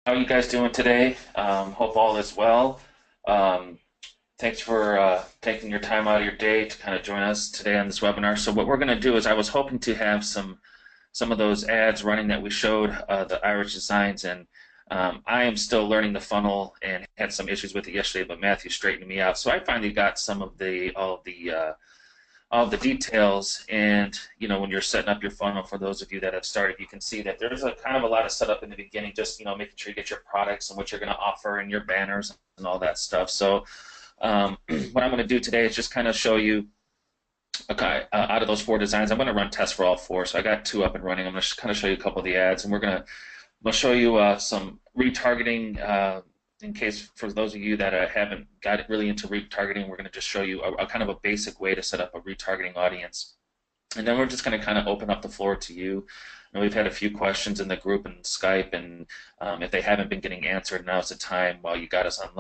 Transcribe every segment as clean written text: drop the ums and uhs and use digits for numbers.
How are you guys doing today? Hope all is well. Um, Thanks for taking your time out of your day to kind of join us today on this webinar. So what we're going to do is I was hoping to have some of those ads running that we showed, the Irish designs, and I am still learning the funnel and had some issues with it yesterday, but Matthew straightened me out. So I finally got some of all the details. And when you're setting up your funnel, for those of you that have started, you can see that there's a kind of a lot of setup in the beginning, just making sure you get your products and what you're going to offer and your banners and all that stuff. So what I'm going to do today is just kind of show you, okay, out of those four designs, I'm going to run tests for all four. So I got two up and running. I'm going to kind of show you a couple of the ads, and we'll show you some retargeting. In case for those of you that haven't got it really into retargeting, we're going to just show you a kind of a basic way to set up a retargeting audience. And then we're just going to kind of open up the floor to you. And we've had a few questions in the group and Skype, and if they haven't been getting answered, now's the time while you got us on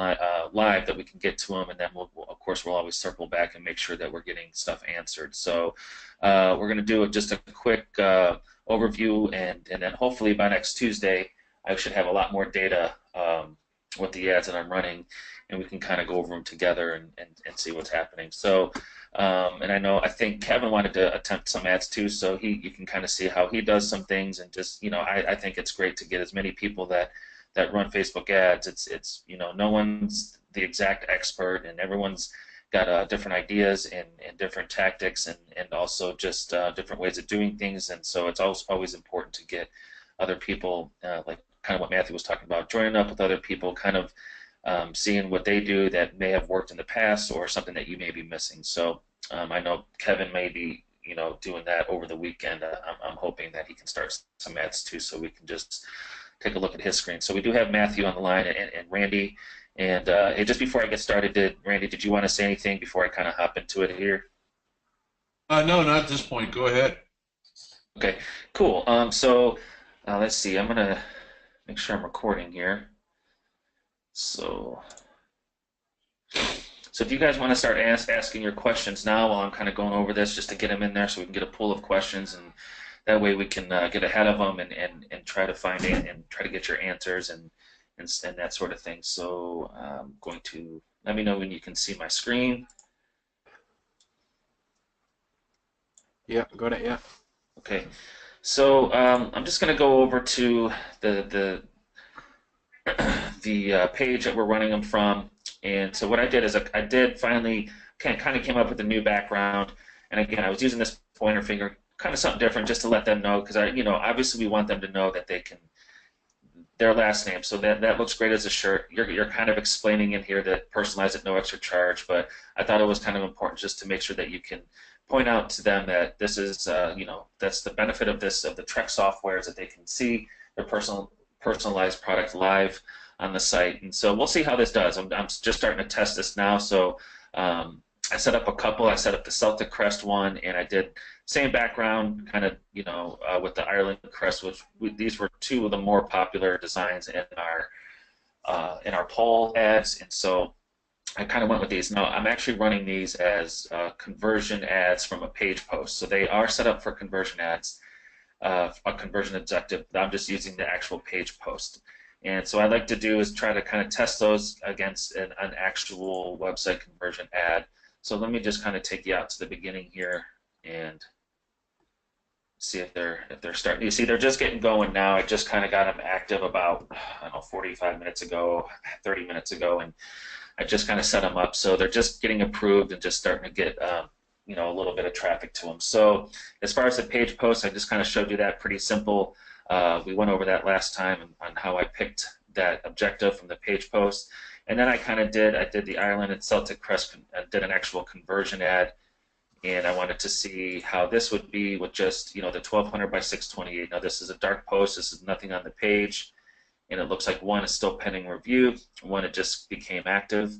live that we can get to them, and then of course we'll always circle back and make sure that we're getting stuff answered. So we're going to do just a quick overview, and then hopefully by next Tuesday I should have a lot more data with the ads that I'm running, and we can kind of go over them together and see what's happening. So, and I think Kevin wanted to attempt some ads too, so you can kind of see how he does some things, and just I think it's great to get as many people that run Facebook ads. It's no one's the exact expert, and everyone's got different ideas and different tactics, and also just different ways of doing things, and so it's always important to get other people like kind of what Matthew was talking about, joining up with other people, kind of seeing what they do that may have worked in the past or something that you may be missing. So I know Kevin may be doing that over the weekend. I'm hoping that he can start some ads too, so we can just take a look at his screen. So we do have Matthew on the line and Randy. And hey, just before I get started, Randy, did you want to say anything before I kind of hop into it here? No, not at this point. Go ahead. Okay, cool. So let's see. I'm gonna make sure I'm recording here. So, if you guys want to start asking your questions now while I'm kind of going over this, just to get them in there so we can get a pool of questions, and that way we can get ahead of them and try to find it and try to get your answers and that sort of thing. So I'm going to let me know when you can see my screen. Yeah, got it, yeah. Okay, so I'm just going to go over to the page that we're running them from. And so what I did is I did finally kind of came up with a new background. And again, I was using this pointer finger, kind of something different, just to let them know, because obviously we want them to know that they can their last name. So that looks great as a shirt. You're kind of explaining in here that personalize at no extra charge, but I thought it was kind of important just to make sure that you can point out to them that this is that's the benefit of the Trex software, is that they can see their personalized product live on the site. And so we'll see how this does. I'm just starting to test this now. So I set up a couple. I set up the Celtic crest one, and I did same background, kind of with the Ireland crest, which these were two of the more popular designs in our poll ads. And so I kind of went with these. Now I'm actually running these as conversion ads from a page post. So they are set up for conversion ads, a conversion objective. I'm just using the actual page post. And so what I like to do is try to kind of test those against an actual website conversion ad. So let me just kind of take you out to the beginning here and see if they're starting. You see, they're just getting going now. I just kind of got them active about, I don't know, 45 minutes ago, 30 minutes ago, and I just kind of set them up. So they're just getting approved and just starting to get a little bit of traffic to them. So as far as the page post, I just kind of showed you that, pretty simple. We went over that last time on how I picked that objective from the page post. And then I did the Ireland and Celtic crest, did an actual conversion ad, and I wanted to see how this would be with just the 1200 by 628. Now this is a dark post, this is nothing on the page, and it looks like one is still pending review, one it just became active.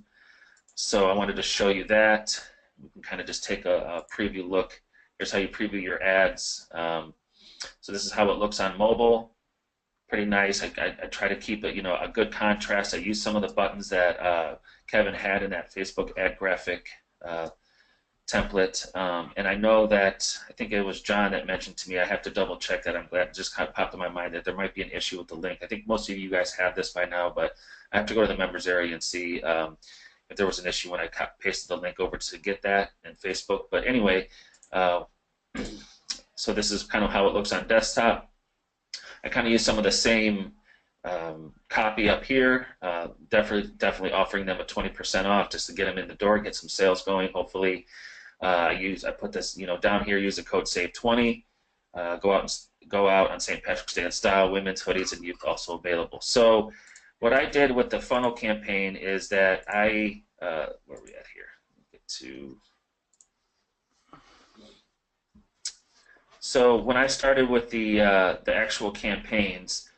So I wanted to show you that. We can kind of just take a preview look. Here's how you preview your ads. So this is how it looks on mobile. Pretty nice. I try to keep it, a good contrast. I use some of the buttons that Kevin had in that Facebook ad graphic template, and I know that I think it was John that mentioned to me. I have to double check that. I'm glad it just kind of popped in my mind that there might be an issue with the link. I think most of you guys have this by now, but I have to go to the members area and see if there was an issue when I pasted the link over to get that in Facebook. But anyway, so this is kind of how it looks on desktop. I kind of use some of the same copy up here, definitely offering them a 20% off just to get them in the door, get some sales going. Hopefully, I put this, down here. Use the code SAVE20. Go out on St. Patrick's Day in style. Women's hoodies and youth also available. So, what I did with the funnel campaign is that where are we at here? Get to. So when I started with the actual campaigns.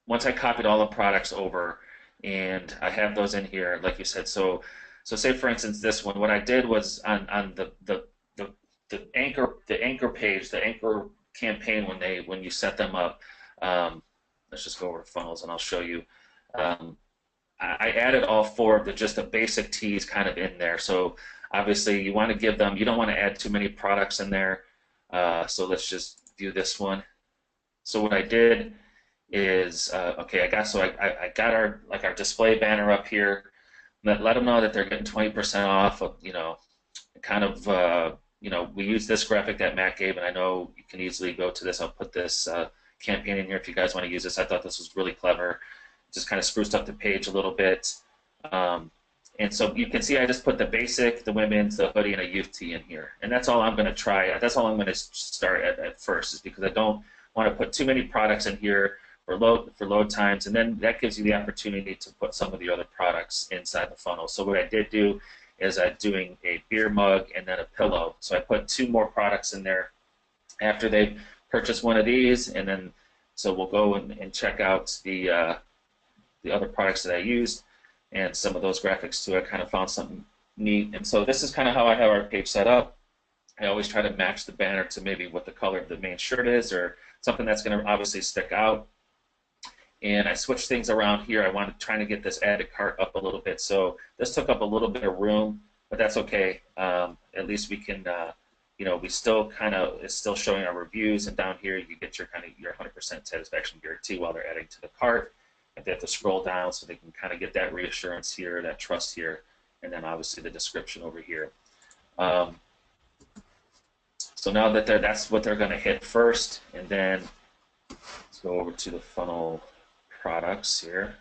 Once I copied all the products over, and I have those in here, like you said. So say for instance this one. What I did was on the anchor page, the anchor campaign when you set them up. Let's just go over funnels and I'll show you. I added all four of just the basic tees kind of in there. So obviously you want to give them. You don't want to add too many products in there. So let's just view this one. So what I did is okay. I got our display banner up here. Let them know that they're getting 20% off. Kind of we use this graphic that Matt gave, and I know you can easily go to this. I'll put this campaign in here if you guys want to use this. I thought this was really clever. Just kind of spruced up the page a little bit. And so you can see I just put the basic, the women's, the hoodie, and a youth tee in here. And that's all I'm going to try. That's all I'm going to start at first, is because I don't want to put too many products in here for load times, and then that gives you the opportunity to put some of the other products inside the funnel. So what I did do is I'm doing a beer mug and then a pillow. So I put two more products in there after they've purchased one of these, and then so we'll go and check out the other products that I used and some of those graphics too. I kind of found something neat, and so this is kind of how I have our page set up. I always try to match the banner to maybe what the color of the main shirt is, or something that's going to obviously stick out. And I switched things around here. I wanted trying to get this add to cart up a little bit. So this took up a little bit of room, but that's okay. At least we can, we still it's still showing our reviews. And down here, you get your 100% satisfaction guarantee while they're adding to the cart. If they have to scroll down, so they can kind of get that reassurance here, that trust here, and then obviously the description over here. So now that that's what they're going to hit first, and then let's go over to the funnel products here.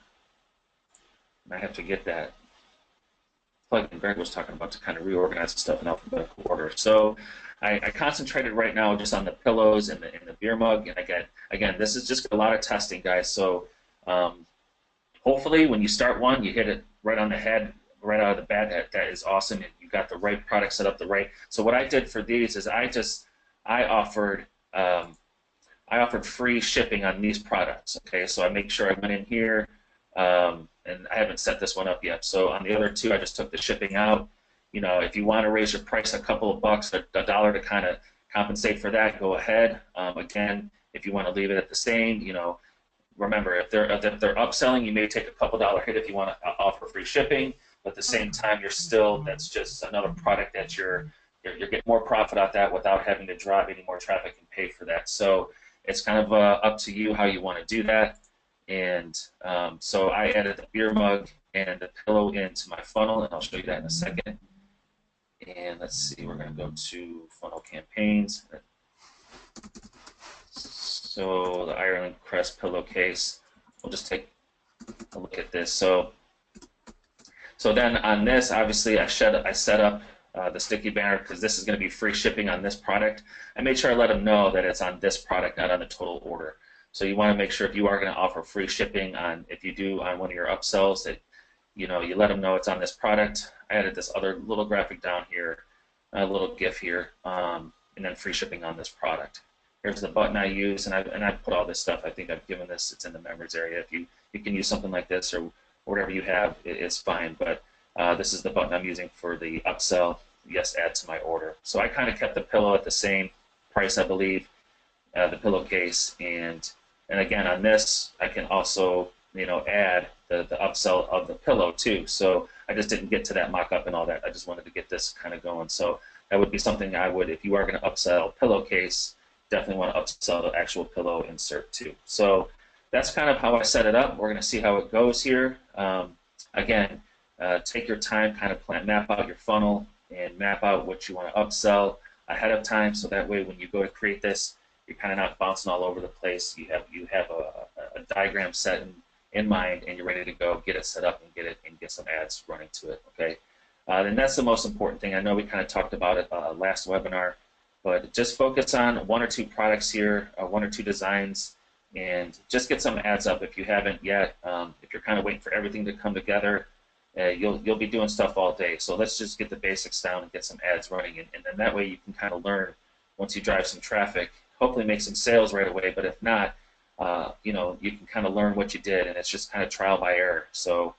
And I have to get that plugin Greg was talking about to kind of reorganize the stuff in alphabetical order. So I concentrated right now just on the pillows and the beer mug. And again, this is just a lot of testing, guys. So hopefully when you start one, you hit it right on the head, right out of the bat. That is awesome. And you got the right product set up the right. So what I did for these is I offered free shipping on these products. Okay, so I make sure I went in here, and I haven't set this one up yet. So on the other two, I just took the shipping out. If you want to raise your price a couple of bucks, a dollar to kind of compensate for that, go ahead. Again, if you want to leave it at the same, remember if they're upselling, you may take a couple dollar hit if you want to offer free shipping. But at the same time, that's just another product that you're getting more profit out of that without having to drive any more traffic and pay for that. So it's kind of up to you how you want to do that. And so I added the beer mug and the pillow into my funnel, and I'll show you that in a second. And let's see, we're going to go to funnel campaigns. So the Ireland Crest pillowcase, we'll just take a look at this. So then on this, obviously I set up the sticky banner because this is going to be free shipping on this product. I made sure I let them know that it's on this product, not on the total order. So you want to make sure if you are going to offer free shipping if you do on one of your upsells, that you let them know it's on this product. I added this other little graphic down here, a little GIF here, and then free shipping on this product. Here's the button I use, and I put all this stuff. I think I've given this. It's in the members area. If you can use something like this or whatever you have, it's fine. But this is the button I'm using for the upsell. Yes, add to my order. So I kind of kept the pillow at the same price, I believe, the pillowcase, and again on this, I can also add the upsell of the pillow too. So I just didn't get to that mock-up and all that. I just wanted to get this kind of going. So that would be something I would, if you are going to upsell pillowcase, definitely want to upsell the actual pillow insert too. So that's kind of how I set it up. We're going to see how it goes here. Again, take your time, kind of map out your funnel and map out what you want to upsell ahead of time, so that way when you go to create this, you're kind of not bouncing all over the place. You have a diagram set in mind, and you're ready to go, get it set up and get some ads running to it. Okay, and that's the most important thing. I know we kind of talked about it last webinar, but just focus on one or two products here, one or two designs, and just get some ads up if you haven't yet. If you're kind of waiting for everything to come together, you'll be doing stuff all day. So let's just get the basics down and get some ads running, and then that way you can kind of learn once you drive some traffic. Hopefully make some sales right away, but if not, you can kind of learn what you did, and it's just kind of trial by error. So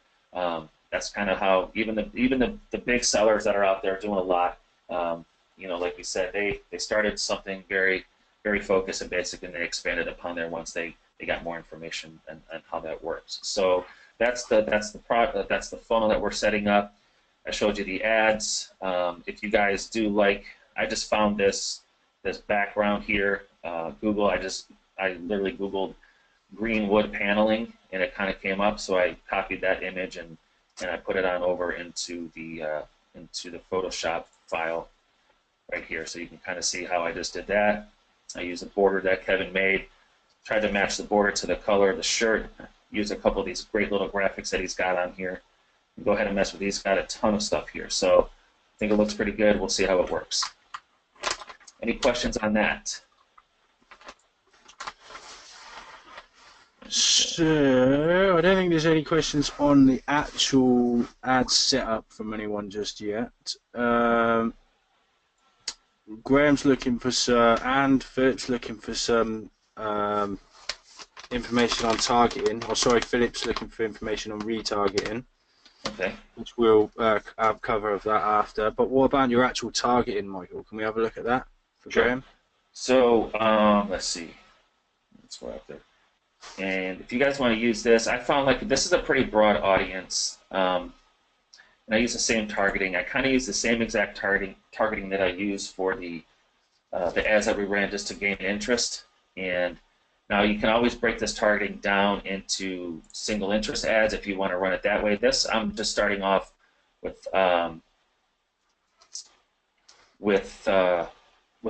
that's kind of how even the big sellers that are out there doing a lot. Like we said, they started something very, very focused and basic, and they expanded upon there once they got more information and how that works. So that's the funnel that we're setting up. I showed you the ads. If you guys do like, I just found this background here. Google. I literally Googled green wood paneling, and it kind of came up. So I copied that image and I put it on over into the Photoshop file right here. So you can kind of see how I just did that. I used a border that Kevin made. Tried to match the border to the color of the shirt. Used a couple of these great little graphics that he's got on here. Go ahead and mess with these. He's got a ton of stuff here. So I think it looks pretty good. We'll see how it works. Any questions on that? So I don't think there's any questions on the actual ad setup from anyone just yet. Graham's looking for and Philip's looking for some information on targeting. Oh, sorry, Philip's looking for information on retargeting. Okay. Which we'll have cover of that after. But what about your actual targeting, Michael? Can we have a look at that for Sure. Graham? So let's see. Let's go out there. And if you guys want to use this, I found like this is a pretty broad audience. And I use the same targeting. I kind of use the same exact targeting that I use for the ads that we ran just to gain interest. And now you can always break this targeting down into single interest ads if you want to run it that way. This I'm just starting off with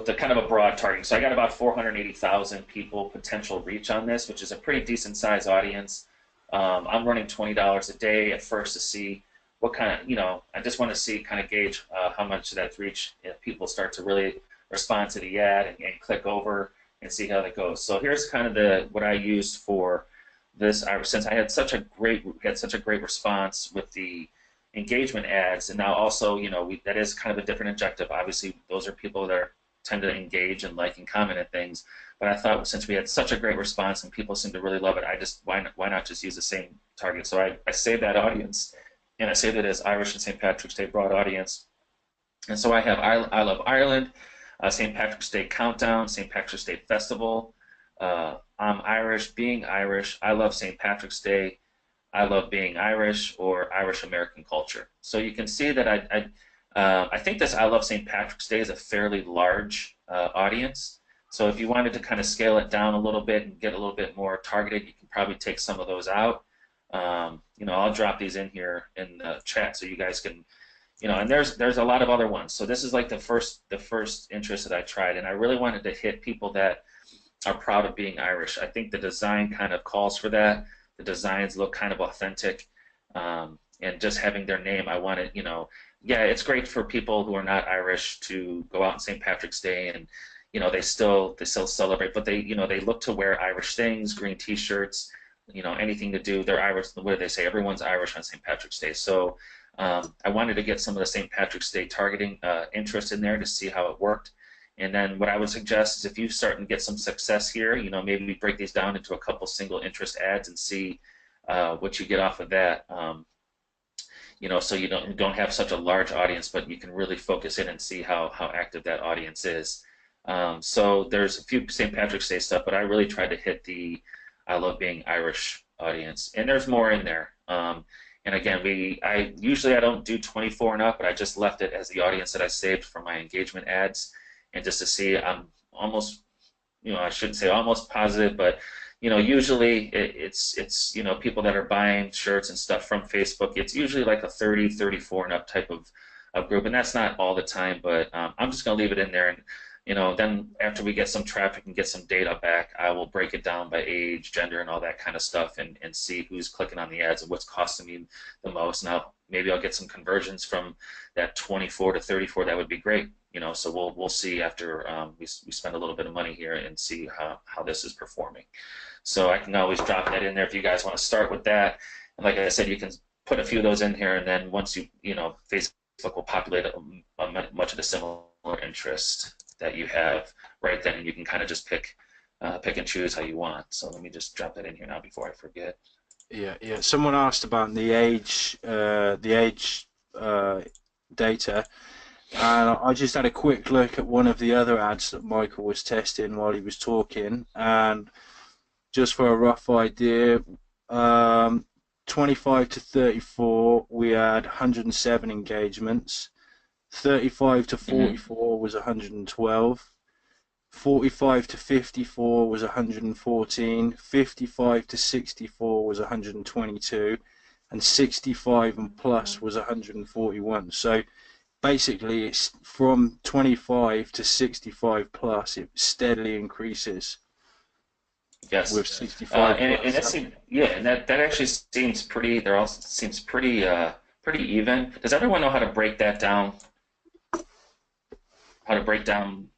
the kind of a broad targeting. So I got about 480,000 people potential reach on this, which is a pretty decent size audience. I'm running $20 a day at first to see what kind of, I just want to see, kind of gauge how much that's reach if people start to really respond to the ad and click over and see how that goes. So here's kind of what I used for this. Since I had such a great response with the engagement ads, and now also, that is kind of a different objective. Obviously, those are people that tend to engage and like and comment and things. But I thought since we had such a great response and people seem to really love it, why not just use the same target? So I saved that audience, and I saved it as Irish and St. Patrick's Day broad audience. And so I have I Love Ireland, St. Patrick's Day Countdown, St. Patrick's Day Festival, I'm Irish, Being Irish, I Love St. Patrick's Day, I Love Being Irish, or Irish American Culture. So you can see that I think this I Love St. Patrick's Day is a fairly large audience. So if you wanted to kind of scale it down a little bit and get a little bit more targeted, you can probably take some of those out. I'll drop these in here in the chat so you guys can, and there's a lot of other ones. So this is like the first interest that I tried, and I really wanted to hit people that are proud of being Irish. I think the design kind of calls for that. The designs look kind of authentic, and just having their name, I wanted, yeah, it's great for people who are not Irish to go out on St. Patrick's Day and, they still celebrate, but they look to wear Irish things, green T-shirts, anything to do. They're Irish. What do they say? Everyone's Irish on St. Patrick's Day. So I wanted to get some of the St. Patrick's Day targeting interest in there to see how it worked. And then what I would suggest is if you start and get some success here, maybe break these down into a couple single interest ads and see what you get off of that. So you don't have such a large audience, but you can really focus in and see how active that audience is. So there's a few St. Patrick's Day stuff, but I really tried to hit the I Love Being Irish audience, and there's more in there. And again, I usually I don't do 24 and up, but I just left it as the audience that I saved for my engagement ads, and just to see, I'm almost, I shouldn't say almost positive, but usually it's people that are buying shirts and stuff from Facebook. It's usually like a 30, 34 and up type of group, and that's not all the time, but I'm just going to leave it in there. And then after we get some traffic and get some data back, I will break it down by age, gender, and all that kind of stuff, and see who's clicking on the ads and what's costing me the most. Now, maybe I'll get some conversions from that 24 to 34. That would be great. So we'll see after we spend a little bit of money here and see how this is performing. So I can always drop that in there if you guys want to start with that. And like I said, you can put a few of those in here, and then once Facebook will populate much of the similar interest that you have right then, and you can kind of just pick and choose how you want. So let me just drop that in here now before I forget. Yeah. Someone asked about the age data, and I just had a quick look at one of the other ads that Michael was testing while he was talking, and just for a rough idea, 25 to 34, we had 107 engagements. 35 to 44 was 112. 45 to 54 was 114. 55 to 64 was 122. And 65 and plus was 141. So basically, it's from 25 to 65 plus, it steadily increases. Yes. With 65 and that actually seems pretty. There also seems pretty even. Does everyone know how to break that down? How to break down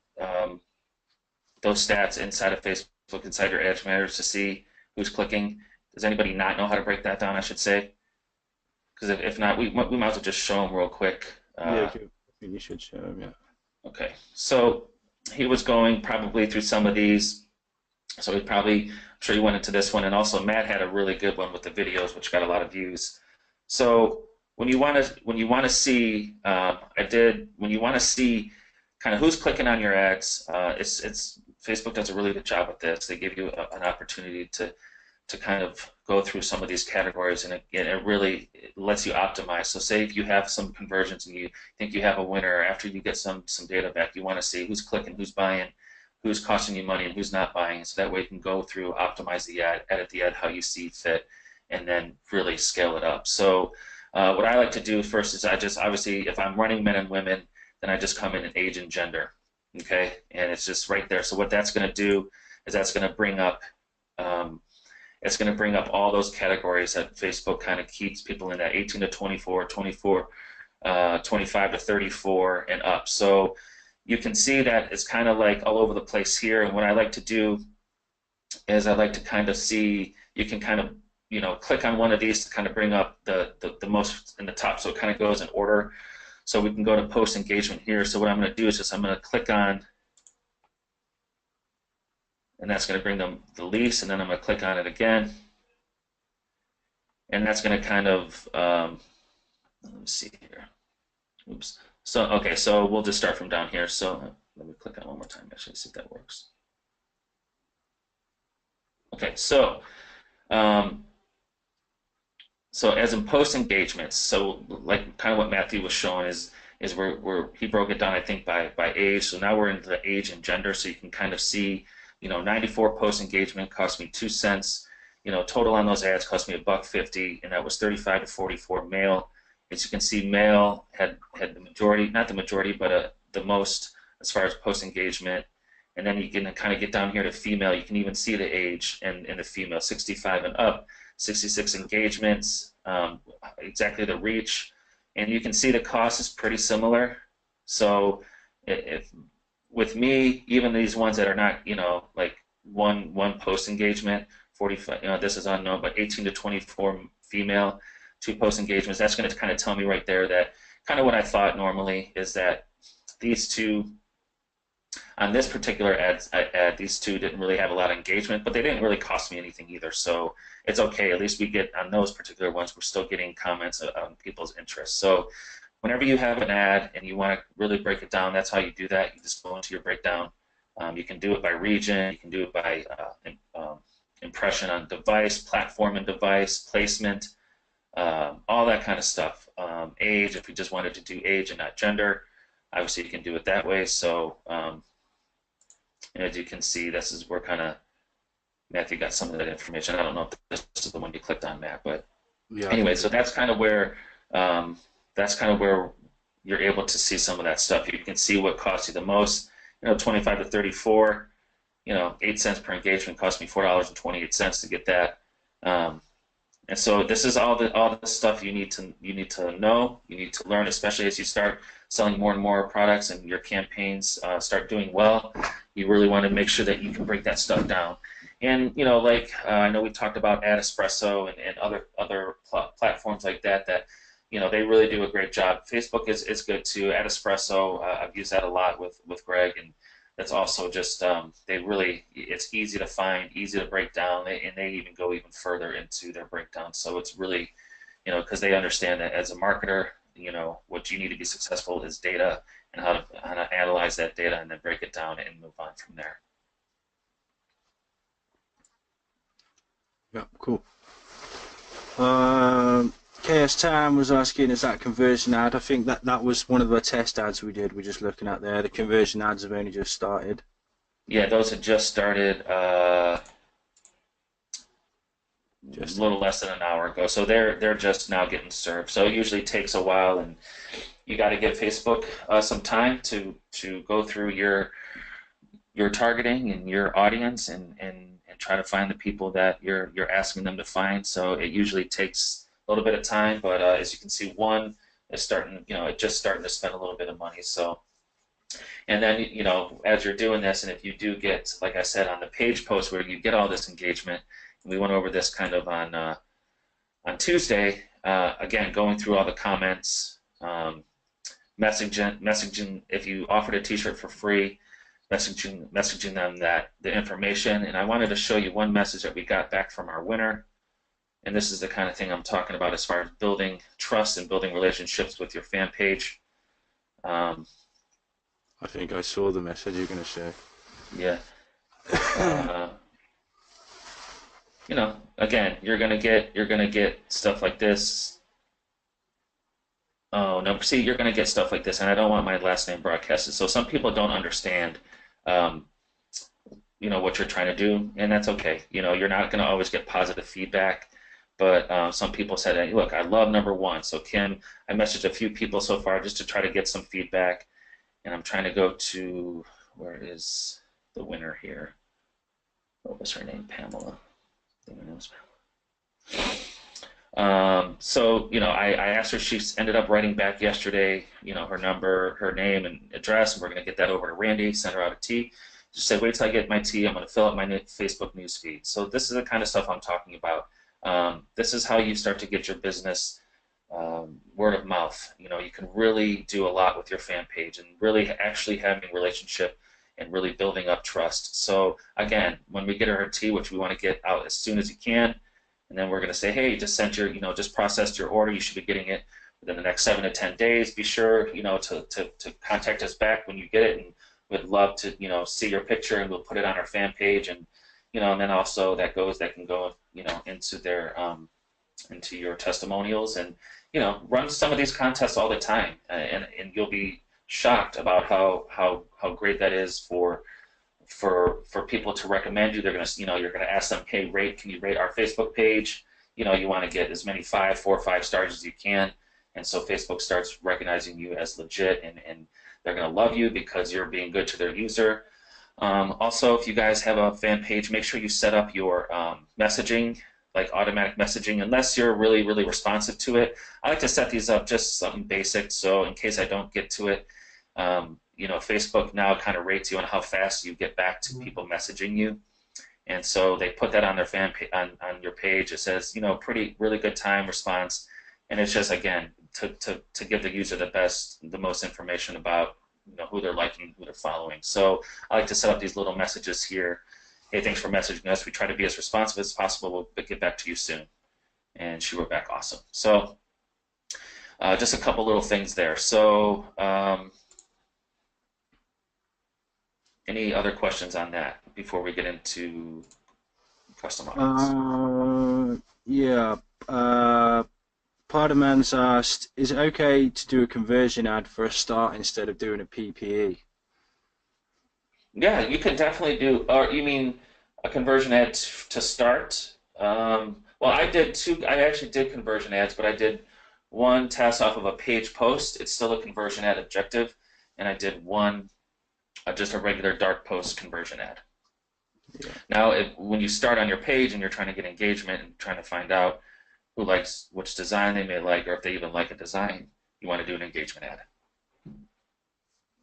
those stats inside of Facebook, inside your Ad Matters, to see who's clicking? Does anybody not know how to break that down, I should say? Because if not, we might as well just show them real quick. Yeah, you should show them, yeah. Okay, so he was going probably through some of these. So I'm sure he went into this one, and also Matt had a really good one with the videos, which got a lot of views. So when you want to see, when you want to see kind of who's clicking on your ads, Facebook does a really good job with this. They give you an opportunity to kind of go through some of these categories, and it really lets you optimize. So say if you have some conversions and you think you have a winner, after you get some data back, you want to see who's clicking, who's buying, who's costing you money, and who's not buying. So that way you can go through, optimize the ad, edit the ad how you see fit, and then really scale it up. So what I like to do first is obviously, if I'm running men and women, then I just come in age and gender, okay? And it's just right there. So what that's going to do is that's going to bring up all those categories that Facebook kind of keeps people in, that 18 to 24, 25 to 34 and up. So you can see that it's kind of like all over the place here. And what I like to do is I like to kind of see, you can kind of click on one of these to kind of bring up the most in the top, so it kind of goes in order. So we can go to post engagement here. So what I'm going to do is just I'm going to click on, and that's going to bring them the least, and then I'm going to click on it again, and that's going to kind of let me see here. Oops. So okay, so we'll just start from down here. So let me click on one more time, actually, see if that works. Okay, so so as in post engagements, so like kind of what Matthew was showing is he broke it down, I think, by age. So now we're into the age and gender, so you can kind of see, 94 post engagement cost me 2 cents. Total on those ads cost me $1.50, and that was 35 to 44 male. As you can see, male had the majority, not the majority, but the most as far as post engagement. And then you can kind of get down here to female. You can even see the age and the female, 65 and up, 66 engagements, exactly the reach. And you can see the cost is pretty similar. So if with me, even these ones that are not, like one post engagement, 45, this is unknown, but 18 to 24 female, 2 post engagements, that's going to kind of tell me right there that kind of what I thought normally is that these two, on this particular ad, these two didn't really have a lot of engagement, but they didn't really cost me anything either. So it's okay. At least we get on those particular ones, we're still getting comments on people's interests. So whenever you have an ad and you want to really break it down, that's how you do that. You just go into your breakdown. You can do it by region. You can do it by impression on device, platform and device, placement, all that kind of stuff. Age, if you just wanted to do age and not gender, obviously you can do it that way. So as you can see, this is where kind of Matthew got some of that information. I don't know if this is the one you clicked on, Matt, but Yeah. anyway, so that's kind of where you're able to see some of that stuff. You can see what costs you the most. 25 to 34. 8 cents per engagement cost me $4.28 to get that. And so this is all the stuff you need to know, you need to learn, especially as you start selling more and more products and your campaigns start doing well. You really want to make sure that you can break that stuff down. And I know we talked about Espresso and other platforms like that they really do a great job. Facebook is good too. Espresso, I've used that a lot with Greg, and that's also just it's easy to find, easy to break down, and they even go even further into their breakdown. So it's really, because they understand that as a marketer, what you need to be successful is data and how to analyze that data and then break it down and move on from there. Yeah, cool. KS Tam was asking, is that conversion ad? I think that was one of the test ads we did. We're just looking at there. The conversion ads have only just started. Yeah, those had just started just a little less than an hour ago. So they're just now getting served. So it usually takes a while, and you got to give Facebook some time to go through your targeting and your audience and try to find the people that you're asking them to find. So it usually takes a little bit of time, but as you can see, one is starting, just starting to spend a little bit of money. So, and then, as you're doing this, and if you do get, like I said, on the page post where you get all this engagement, and we went over this kind of on Tuesday, again, going through all the comments, messaging, if you offered a t-shirt for free, messaging them the information. And I wanted to show you one message that we got back from our winner. And this is the kind of thing I'm talking about as far as building trust and building relationships with your fan page. I think I saw the message you're going to share. Yeah. Again, you're gonna get stuff like this. Oh no! See, you're gonna get stuff like this, and I don't want my last name broadcasted. So some people don't understand, what you're trying to do, and that's okay. You're not gonna always get positive feedback. But some people said, hey, look, I love number one. So Kim, I messaged a few people so far just to try to get some feedback. And I'm trying to go to, where is the winner here? What was her name? Pamela. I think her name was Pamela. So, I asked her, she ended up writing back yesterday, her number, her name and address, and we're going to get that over to Randy, send her out a tea. She said, wait till I get my tea. I'm going to fill up my Facebook news feed. So this is the kind of stuff I'm talking about. This is how you start to get your business word of mouth. You can really do a lot with your fan page and really actually having a relationship and really building up trust. So again, when we get her tea, which we want to get out as soon as you can, and then we're going to say, hey, just sent your, just processed your order. You should be getting it within the next 7 to 10 days. Be sure, to contact us back when you get it, and we'd love to, see your picture, and we'll put it on our fan page. And and then also that can go, into their, into your testimonials, and, run some of these contests all the time, and you'll be shocked about how great that is for people to recommend you. They're gonna, you're gonna ask them, hey, can you rate our Facebook page? You want to get as many 4 or 5 stars as you can, and so Facebook starts recognizing you as legit, and they're gonna love you because you're being good to their user. Also, if you guys have a fan page, make sure you set up your messaging, like automatic messaging, unless you're really, really responsive to it. I like to set these up just something basic, so in case I don't get to it, Facebook now kind of rates you on how fast you get back to people messaging you, and so they put that on their on your page. It says, really good time response, and it's just, again, to give the user the most information about who they're liking, who they're following. So I like to set up these little messages here. Hey, thanks for messaging us. We try to be as responsive as possible. We'll get back to you soon. And she wrote back, awesome. So just a couple little things there. So any other questions on that before we get into custom audience. Yeah. Parderman's asked, is it okay to do a conversion ad for a start instead of doing a PPE? Yeah, you can definitely do. Or you mean a conversion ad to start? Well, I did two. I actually did conversion ads, but I did one test off of a page post. It's still a conversion ad objective, and I did one just a regular dark post conversion ad. Yeah. Now, when you start on your page and you're trying to get engagement and trying to find out who likes which design they may like, or if they even like a design, you want to do an engagement ad.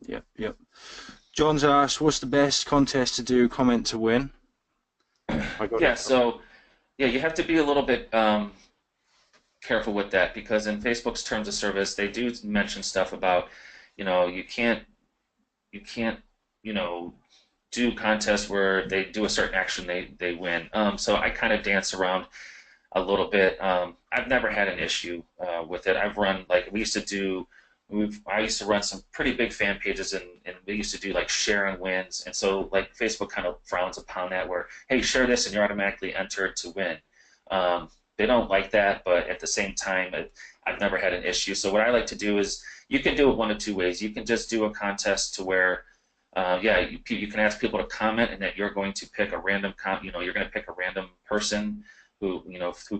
Yep, yep. John's asked, what's the best contest to do, comment to win? Yeah, so yeah, you have to be a little bit careful with that, because in Facebook's terms of service, they do mention stuff about, you can't, do contests where they do a certain action, they win. So I kind of dance around a little bit. I've never had an issue with it. I've run, like, I used to run some pretty big fan pages, and we used to do like share and wins, and so like Facebook kind of frowns upon that, where, hey, share this and you're automatically entered to win. They don't like that, but at the same time, I've never had an issue. So what I like to do is, you can do it one of two ways. You can just do a contest to where, you can ask people to comment, and that you're going to pick a random you're going to pick a random person who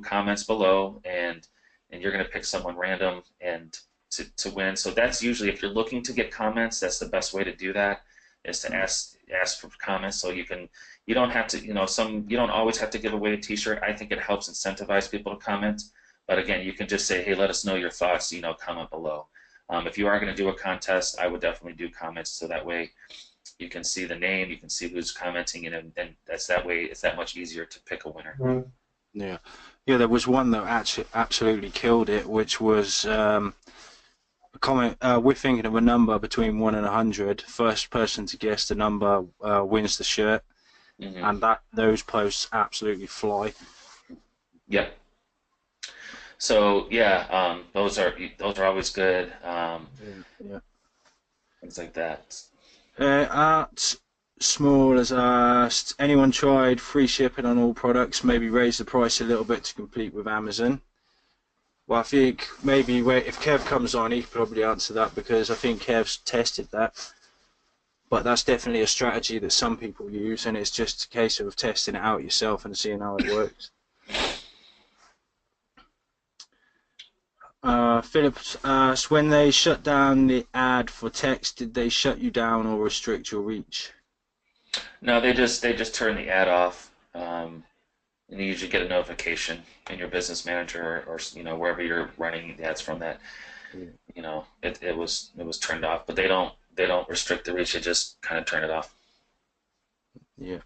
comments below, and you're going to pick someone random and to win. So that's usually, if you're looking to get comments, that's the best way to do that, is to ask for comments. So you don't have to, you don't always have to give away a t-shirt. I think it helps incentivize people to comment, but again, you can just say, hey, let us know your thoughts, comment below. If you are going to do a contest, I would definitely do comments, so that way you can see the name, you can see who's commenting, and then that's that way it's that much easier to pick a winner. Yeah, yeah. There was one that actually absolutely killed it, which was a comment. We're thinking of a number between 1 and 100. First person to guess the number wins the shirt, and those posts absolutely fly. Yep. So yeah, those are always good. Yeah. Things like that. Art Small has asked, anyone tried free shipping on all products? Maybe raise the price a little bit to compete with Amazon. Well, I think maybe if Kev comes on, he could probably answer that, because I think Kev's tested that. But that's definitely a strategy that some people use, and it's just a case of testing it out yourself and seeing how it works. Phillips asked, when they shut down the ad for text, did they shut you down or restrict your reach? No, they just turn the ad off, and you usually get a notification in your business manager, or wherever you're running the ads from, that it was turned off. But they don't restrict the reach; they just kind of turn it off. Yeah.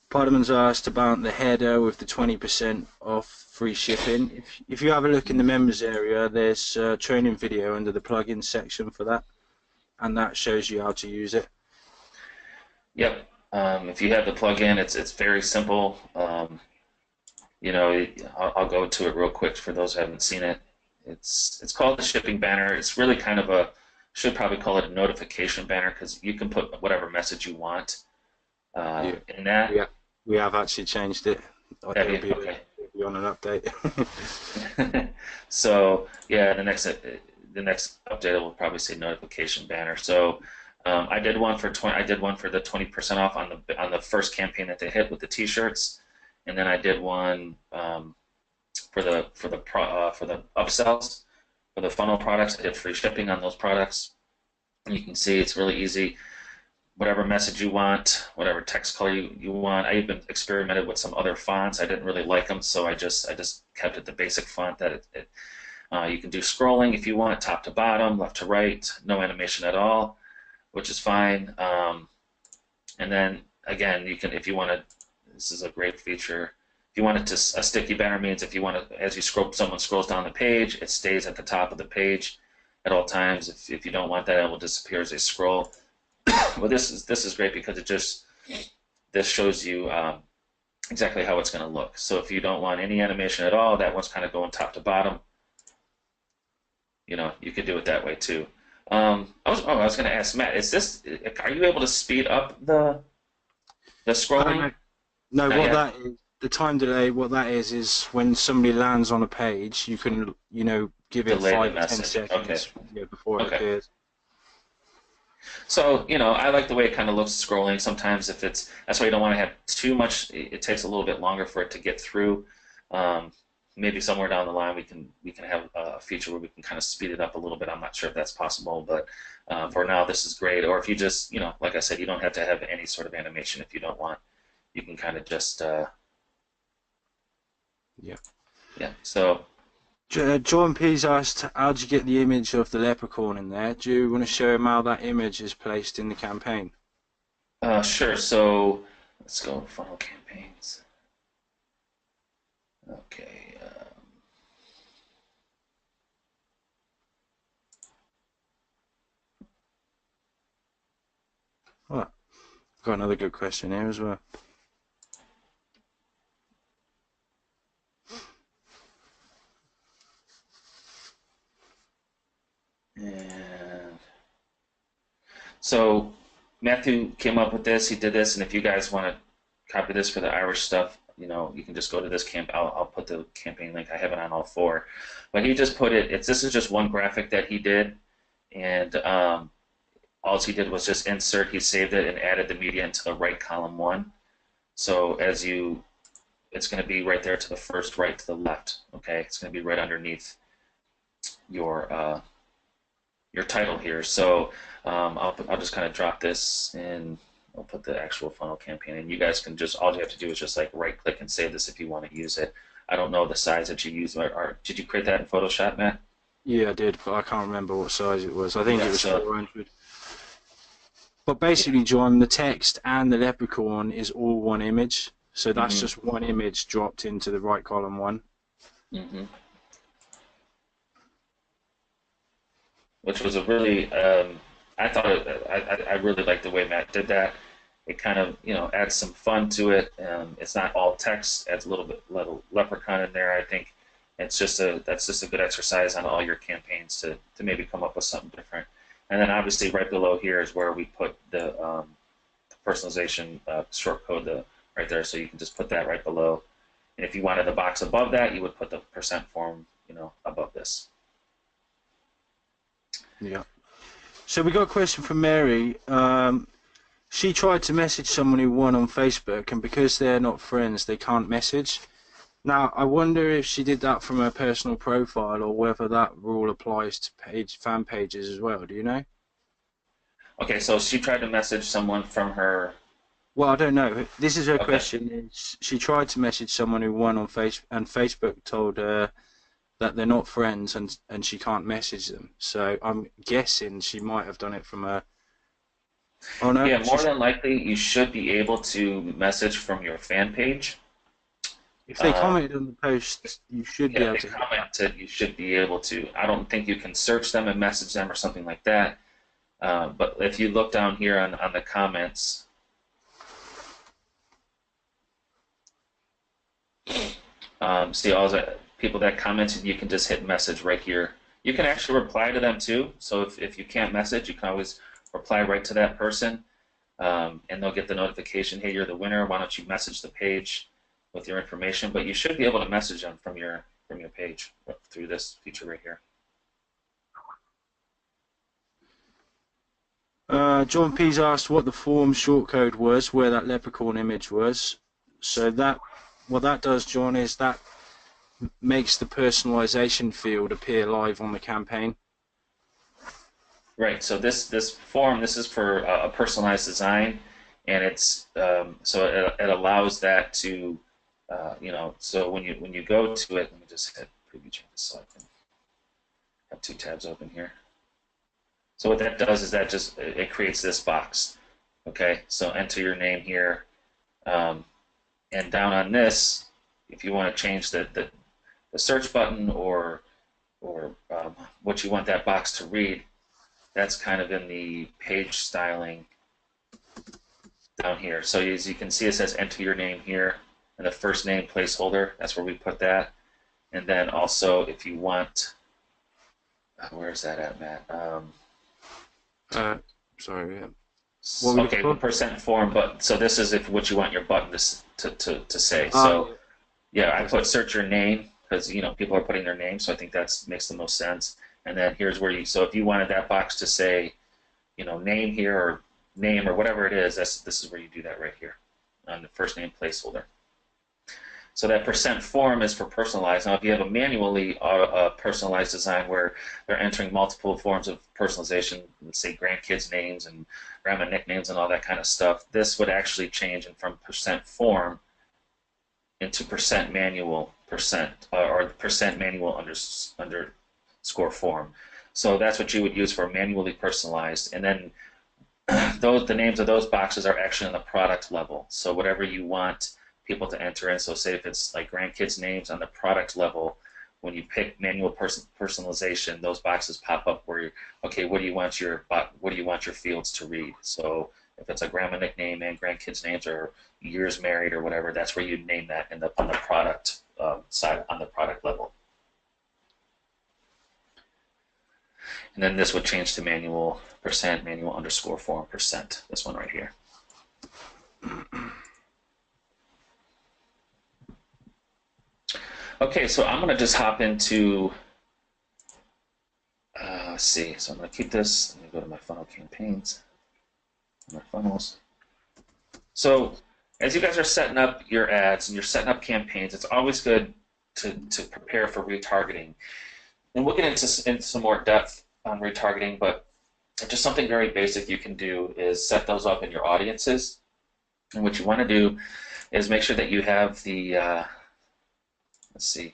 Parliament's asked about the header with the 20% off free shipping. If you have a look in the members area, there's a training video under the plugin section for that, and that shows you how to use it. Yep. If you have the plugin, it's very simple. I'll go to it real quick for those who haven't seen it. It's called the shipping banner. It's really kind of should probably call it a notification banner, because you can put whatever message you want in that. Yeah, we have actually changed it. Okay. It'll be on an update. So yeah, the next update will probably say notification banner. So I did one for the 20% off on the first campaign that they hit with the t-shirts, and then I did one for the upsells for the funnel products. I did free shipping on those products. And you can see it's really easy. Whatever message you want, whatever text color you want. I even experimented with some other fonts. I didn't really like them, so I just kept it the basic font that you can do scrolling if you want, top to bottom, left to right, no animation at all, which is fine. And then again, you can, if you want to, this is a great feature. If you want it to, a sticky banner means if you want to, as you scroll, someone scrolls down the page, it stays at the top of the page at all times. If you don't want that, it will disappear as they scroll. Well, this is great, because this shows you exactly how it's going to look. So if you don't want any animation at all, that one's kind of going top to bottom. You could do it that way too. I was going to ask Matt, are you able to speed up the scrolling? No, Not what yet? that is, the time delay, what that is when somebody lands on a page, you can, give it Delay the 5 or 10 message. Okay. seconds, before it Okay. appears. So, I like the way it kind of looks scrolling. Sometimes if that's why you don't want to have too much. It takes a little bit longer for it to get through. Um, Maybe somewhere down the line we can have a feature where we can kind of speed it up a little bit. I'm not sure if that's possible, but for now this is great. Or if you just, like I said, you don't have to have any sort of animation if you don't want. You can kind of just, Yeah. yeah. So, John P's asked, how do you get the image of the leprechaun in there? Do you want to show him how that image is placed in the campaign? sure. So let's go funnel campaigns. Okay. Oh, got another good question here as well. And so Matthew came up with this. He did this, and if you guys want to copy this for the Irish stuff, you can just go to this camp. I'll put the campaign link. I have it on all four, but he just put it. This is just one graphic that he did, and all he did was just insert. He saved it and added the media into the right column one. So it's going to be right there to the first, right to the left. Okay, it's going to be right underneath your title here. So I'll just kind of drop this in. I'll put the actual funnel campaign in. You guys can all you have to do is just like right click and save this if you want to use it. I don't know the size that you use. Or did you create that in Photoshop, Matt? Yeah, I did, but I can't remember what size it was. I think it was 400. But basically, John, the text and the leprechaun is all one image. So that's just one image dropped into the right column one. Mm-hmm. Which was a really, I thought I really liked the way Matt did that. It kind of adds some fun to it. It's not all text; adds a little leprechaun in there. I think that's just a good exercise on all your campaigns to maybe come up with something different. And then obviously right below here is where we put the personalization short code right there, so you can just put that right below. And if you wanted the box above that, you would put the percent form above this. Yeah. So we got a question from Mary. She tried to message someone who won on Facebook, and because they're not friends, they can't message. Now, I wonder if she did that from her personal profile or whether that rule applies to fan pages as well. Do you know? Okay, so she tried to message someone from her. Well, I don't know. This is her Okay. question. She tried to message someone who won on Facebook, and Facebook told her that they're not friends and she can't message them. So I'm guessing she might have done it from her. Oh no. Yeah, more than likely, you should be able to message from your fan page. If they commented on the post, you should be able If they to. commented, you should be able to. I don't think you can search them and message them or something like that. But if you look down here on the comments, see all the people that commented, you can just hit message right here. You can actually reply to them too. So if you can't message, you can always reply right to that person, and they'll get the notification, hey, you're the winner. Why don't you message the page with your information? But you should be able to message them from your page through this feature right here. John P's asked what the form shortcode was, where that leprechaun image was. So what that does, John, is that makes the personalization field appear live on the campaign. Right. So this form, this is for a personalized design, and it's so it allows that to So when you go to it, let me just hit preview changes so I can have two tabs open here. So what that does is that just it creates this box. Okay. So enter your name here, and down on this, if you want to change the search button or what you want that box to read, that's kind of in the page styling down here. So as you can see, it says enter your name here, and the first name placeholder, that's where we put that. And then also if you want, where's that at, Matt? Sorry. Yeah. What were you Okay, the looking for? percent form, but so this is if what you want your button to say. Ah, So yeah. yeah, I That's put search your name because people are putting their name, so I think that makes the most sense. And then here's where so if you wanted that box to say, name here or name or whatever it is, this is where you do that right here on the first name placeholder. So that percent form is for personalized. Now, if you have a manually personalized design where they're entering multiple forms of personalization, let's say grandkids' names and grandma nicknames and all that kind of stuff, this would actually change from percent form into percent manual or percent manual underscore form. So that's what you would use for manually personalized. And then the names of those boxes are actually on the product level. So whatever you want people to enter in. So say if it's like grandkids' names on the product level, when you pick manual personalization, those boxes pop up where okay, what do you want your fields to read? So if it's a grandma nickname and grandkids' names or years married or whatever, that's where you'd name that on the product side, on the product level. And then this would change to manual percent, manual underscore form percent. This one right here. Okay, so I'm going to just hop into, let's see, so I'm going to keep this. Let me go to my funnel campaigns, my funnels. So as you guys are setting up your ads and you're setting up campaigns, it's always good to prepare for retargeting. And we'll get into some more depth on retargeting, but just something very basic you can do is set those up in your audiences. And what you want to do is make sure that you have the, let's see,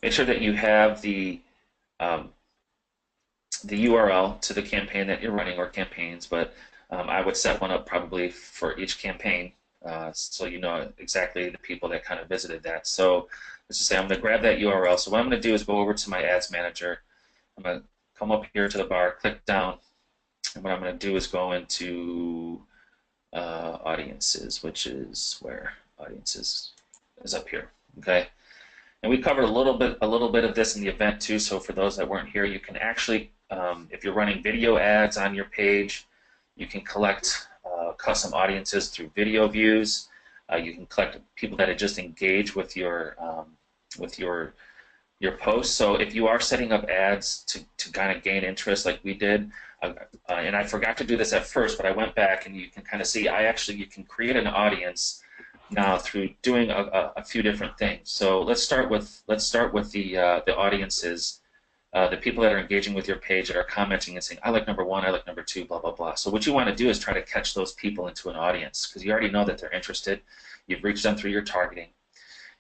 make sure that you have the URL to the campaign that you're running or campaigns, but I would set one up probably for each campaign so you know exactly the people that kind of visited that. So let's just say I'm going to grab that URL. So what I'm going to do is go over to my ads manager. I'm going to come up here to the bar, click down, and what I'm going to do is go into audiences, which is where audiences is up here. Okay. And we covered a little bit of this in the event too. So for those that weren't here, you can actually, if you're running video ads on your page, you can collect custom audiences through video views. You can collect people that have just engaged with your posts. So if you are setting up ads to kind of gain interest, like we did, and I forgot to do this at first, but I went back and you can kind of see you can create an audience now through doing a few different things. So let's start with the audiences, the people that are engaging with your page that are commenting and saying, I like number 1, I like number 2, blah, blah, blah. So what you want to do is try to catch those people into an audience because you already know that they're interested. You've reached them through your targeting.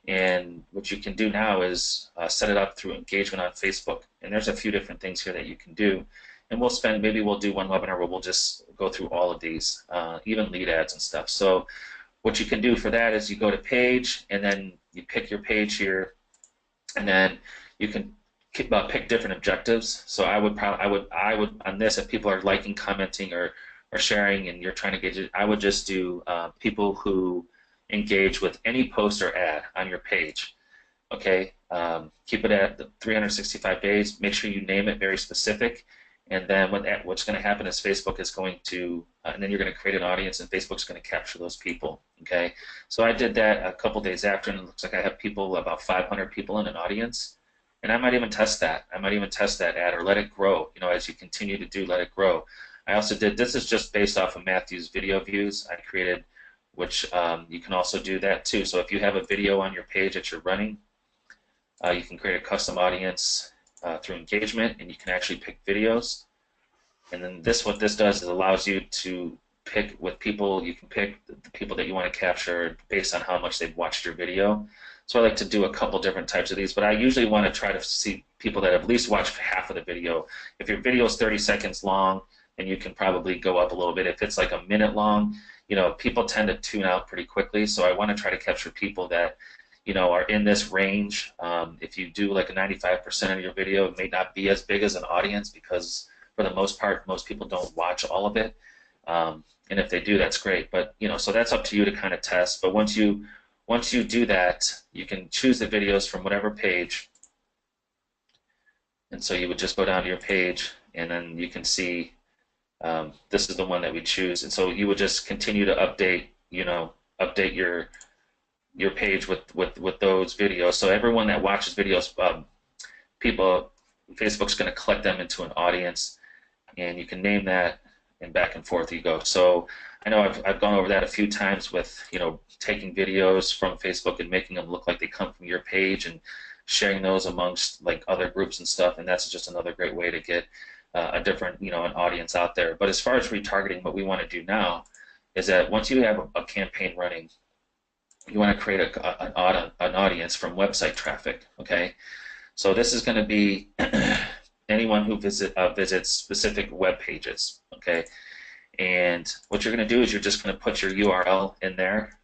And what you can do now is set it up through engagement on Facebook. And there's a few different things here that you can do. And maybe we'll do one webinar where we'll just go through all of these, even lead ads and stuff. So what you can do for that is you go to page, and then you pick your page here, and then you can pick different objectives. So I would on this, if people are liking, commenting, or sharing, and you're trying to gauge it, I would just do people who engage with any post or ad on your page. Okay, keep it at the 365 days. Make sure you name it very specific. And then what's going to happen is Facebook is going to, and then you're going to create an audience, and Facebook's going to capture those people. Okay, so I did that a couple days after, and it looks like I have about 500 people in an audience, and I might even test that. I might even test that ad or let it grow. As you continue to do, let it grow. I also did. This is just based off of Matthew's video views I created, which you can also do that too. So if you have a video on your page that you're running, you can create a custom audience through engagement, and you can actually pick videos. And then what this does is allows you to pick with people. You can pick the people that you want to capture based on how much they've watched your video. So I like to do a couple different types of these, but I usually want to try to see people that have at least watched half of the video. If your video is 30 seconds long, then you can probably go up a little bit. If it's like a minute long, people tend to tune out pretty quickly. So I want to try to capture people that are in this range. If you do like a 95% of your video, it may not be as big as an audience because for the most part, most people don't watch all of it. And if they do, that's great. But so that's up to you to kind of test. But once you do that, you can choose the videos from whatever page. And so you would just go down to your page, and then you can see this is the one that we choose. And so you would just continue to update, update your page with those videos. So everyone that watches videos, people, Facebook's going to collect them into an audience, and you can name that, and back and forth you go. So I know I've gone over that a few times with, taking videos from Facebook and making them look like they come from your page and sharing those amongst like other groups and stuff, and that's just another great way to get a different, an audience out there. But as far as retargeting, what we want to do now is that once you have a campaign running, you want to create an audience from website traffic, okay? So this is going to be anyone who visits specific web pages, okay? And what you're going to do is you're just going to put your URL in there,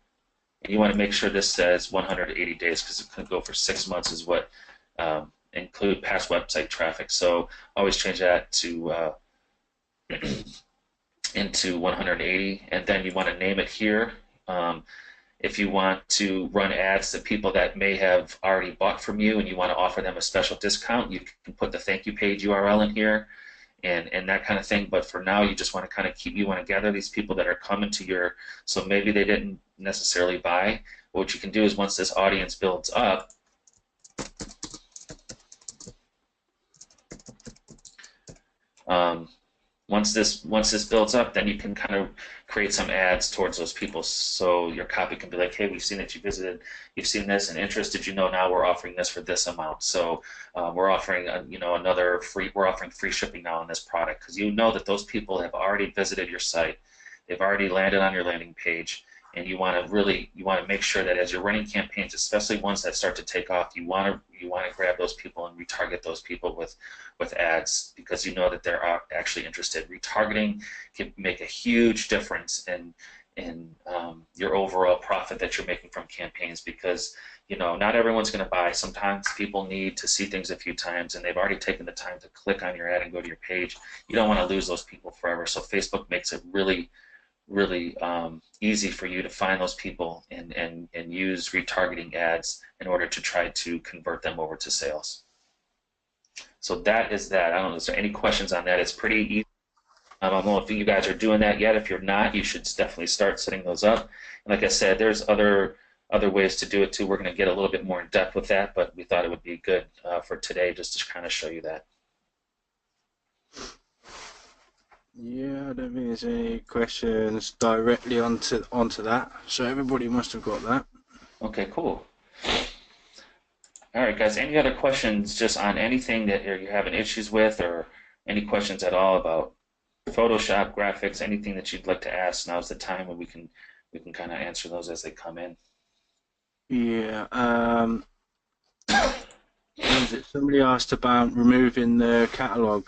and you want to make sure this says 180 days because it could go for 6 months is what include past website traffic. So always change that to into 180, and then you want to name it here. If you want to run ads to people that may have already bought from you and you want to offer them a special discount, you can put the thank you page URL in here and that kind of thing. But for now, you just want to kind of you want to gather these people that are coming to your, so maybe they didn't necessarily buy. What you can do is once this audience builds up, once this builds up, then you can kind of create some ads towards those people. So your copy can be like, hey, we've seen that you visited, you've seen this and interested. Now we're offering this for this amount. So we're offering we're offering free shipping now on this product, because you know that those people have already visited your site, they've already landed on your landing page, and you want to make sure that as you're running campaigns, especially ones that start to take off, you want to grab those people and retarget those people with ads, because you know that they're actually interested. Retargeting can make a huge difference in your overall profit that you're making from campaigns, because not everyone's going to buy. Sometimes people need to see things a few times, and they've already taken the time to click on your ad and go to your page. You don't want to lose those people forever. So Facebook makes it really easy for you to find those people and use retargeting ads in order to try to convert them over to sales. So that is that. I don't know, is there any questions on that? It's pretty easy. I don't know if you guys are doing that yet. If you're not, you should definitely start setting those up. And like I said, there's other ways to do it too. We're going to get a little bit more in depth with that, but we thought it would be good for today just to kind of show you that. Yeah, I don't think there's any questions directly onto that. So everybody must have got that. Okay, cool. All right, guys, any other questions just on anything that you're having issues with, or any questions at all about Photoshop, graphics, anything that you'd like to ask? Now's the time when we can kind of answer those as they come in. Yeah. Somebody asked about removing the catalog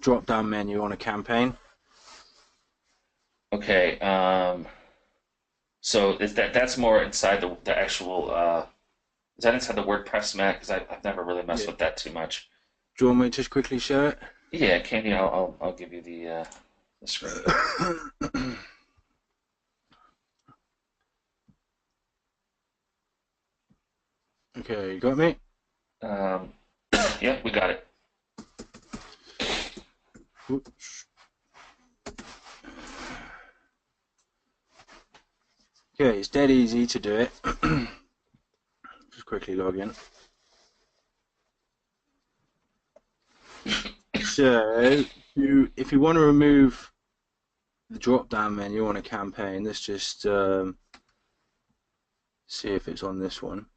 drop-down menu on a campaign. Okay. So that's more inside the actual. Is that inside the WordPress, Matt? Because I've never really messed with that too much. Do you want me to just quickly show it? Yeah, Candy, I'll give you the screen. Okay, you got me? Yeah, we got it. Oops. Okay, it's dead easy to do it. Just quickly log in. So, if you want to remove the drop-down menu on a campaign, let's just see if it's on this one.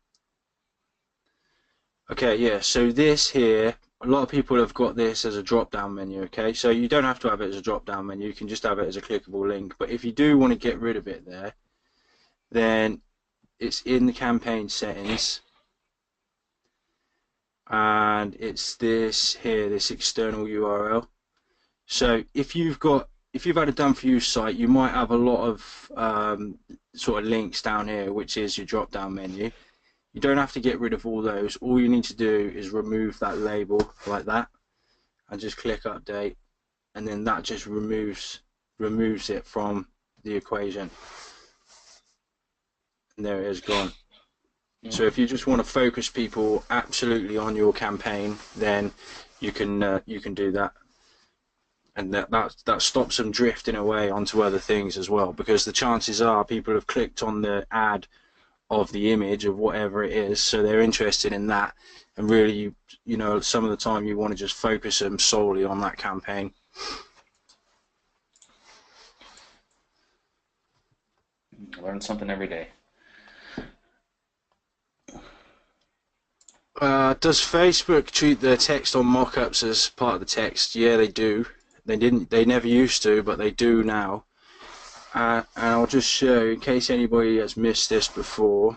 Okay, yeah, so this here, a lot of people have got this as a drop-down menu, okay? So you don't have to have it as a drop-down menu, you can just have it as a clickable link. But if you do want to get rid of it there, then it's in the campaign settings, and it's this here, this external URL. So if you've had a done for you site, you might have a lot of sort of links down here, which is your drop-down menu. You don't have to get rid of all those. All you need to do is remove that label like that, and just click update, and then that just removes it from the equation. And there it is, gone. So if you just want to focus people absolutely on your campaign, then you can do that. and that stops them drifting away onto other things as well, because the chances are people have clicked on the ad of the image of whatever it is, so they're interested in that, and really, you know, some of the time you want to just focus them solely on that campaign. Learn something every day. Does Facebook treat their text on mock-ups as part of the text? Yeah, they do. They never used to, but they do now. And I'll just show, in case anybody has missed this before.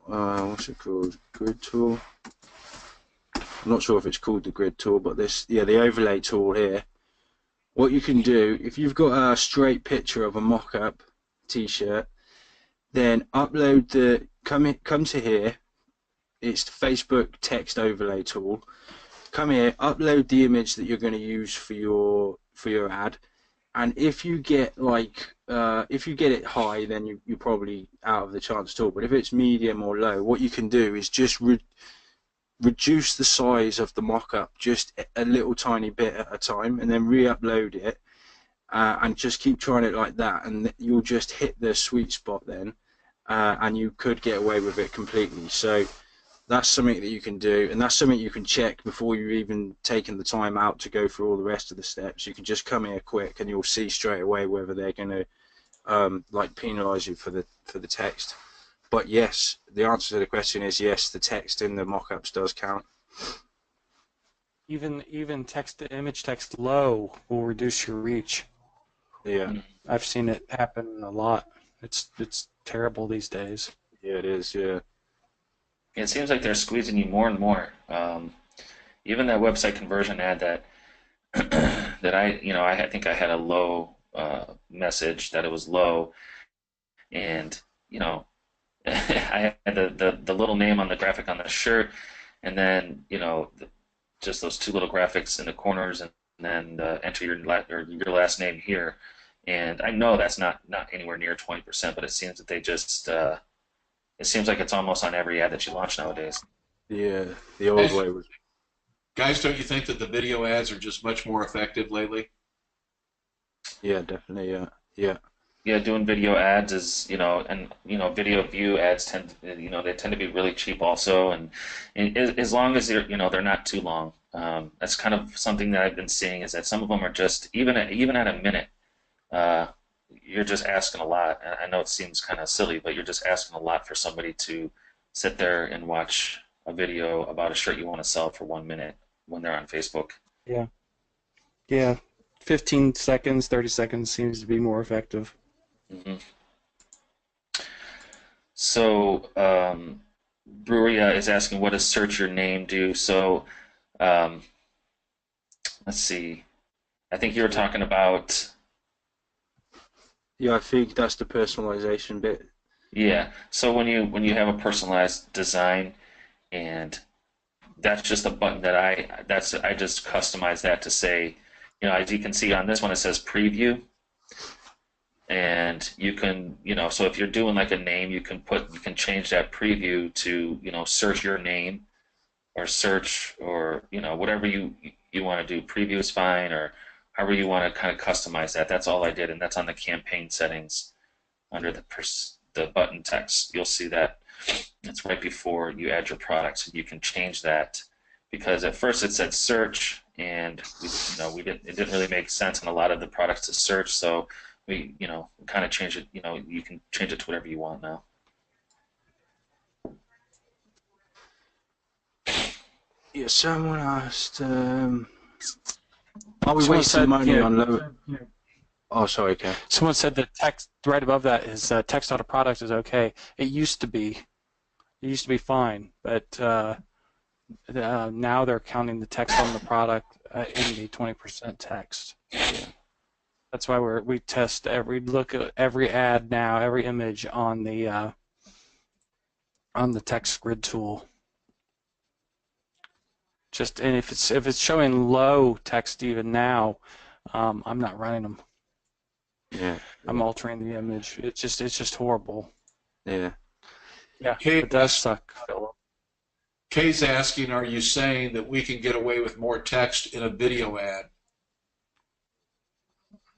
What's it called? Grid tool. I'm not sure if it's called the grid tool, but the overlay tool here. What you can do, if you've got a straight picture of a mock-up t-shirt, then upload come to here. It's the Facebook text overlay tool. Come here, upload the image that you're going to use for your ad, and if you get it high, then you're probably out of the chance at all. But if it's medium or low, what you can do is just reduce the size of the mock-up just a little tiny bit at a time, and then re-upload it, and just keep trying it like that, and you'll just hit the sweet spot then, and you could get away with it completely. So that's something that you can do, and that's something you can check before you've even taken the time out to go through all the rest of the steps. You can just come here quick, and you'll see straight away whether they're going to like penalize you for the text. But yes, the answer to the question is yes, the text in the mock-ups does count. Even image text low will reduce your reach. Yeah. I've seen it happen a lot. It's terrible these days. Yeah, it is. Yeah. It seems like they're squeezing you more and more. Even that website conversion ad that I think I had a low message, that it was low, and I had the little name on the graphic on the shirt, and then just those two little graphics in the corners, and then enter your last name here. And I know that's not anywhere near 20%, but it seems that they just it seems like it's almost on every ad that you launch nowadays. Yeah, the old way was. Guys, don't you think that the video ads are just much more effective lately? Yeah, definitely. Yeah, yeah. Yeah, doing video ads is, and video view ads tend to be really cheap also, and as long as they're not too long. That's kind of something that I've been seeing, is that some of them are just even at a minute. You're just asking a lot. I know it seems kind of silly, but you're just asking a lot for somebody to sit there and watch a video about a shirt you want to sell for 1 minute when they're on Facebook. Yeah. Yeah. 15 seconds, 30 seconds seems to be more effective. Mm-hmm. So, Breweria is asking, what does search your name do? So, let's see. I think you were talking about. Yeah, I think that's the personalization bit. Yeah. So when you have a personalized design, and that's just a button that I just customize that to say, as you can see on this one, it says preview, and you can, so if you're doing like a name, you can change that preview to, search your name, or search, or whatever you want to do. Preview is fine, or however you want to kind of customize that. That's all I did, and that's on the campaign settings under the button text. You'll see that it's right before you add your products, and you can change that, because at first it said search, and it didn't really make sense in a lot of the products to search, so we kind of changed it. You can change it to whatever you want now. Yeah, someone asked. Are we Someone wasting said, money on low? Oh, sorry, okay. Someone said the text right above that is text on a product is okay. It used to be. It used to be fine, but now they're counting the text on the product in the 20% text. Yeah. That's why we look at every ad now, every image on the text grid tool. And if it's showing low text even now, I'm not running them. Yeah. I'm altering the image. It's just horrible. Yeah. Yeah, Okay, it does suck, Philip. Kay's asking, are you saying that we can get away with more text in a video ad?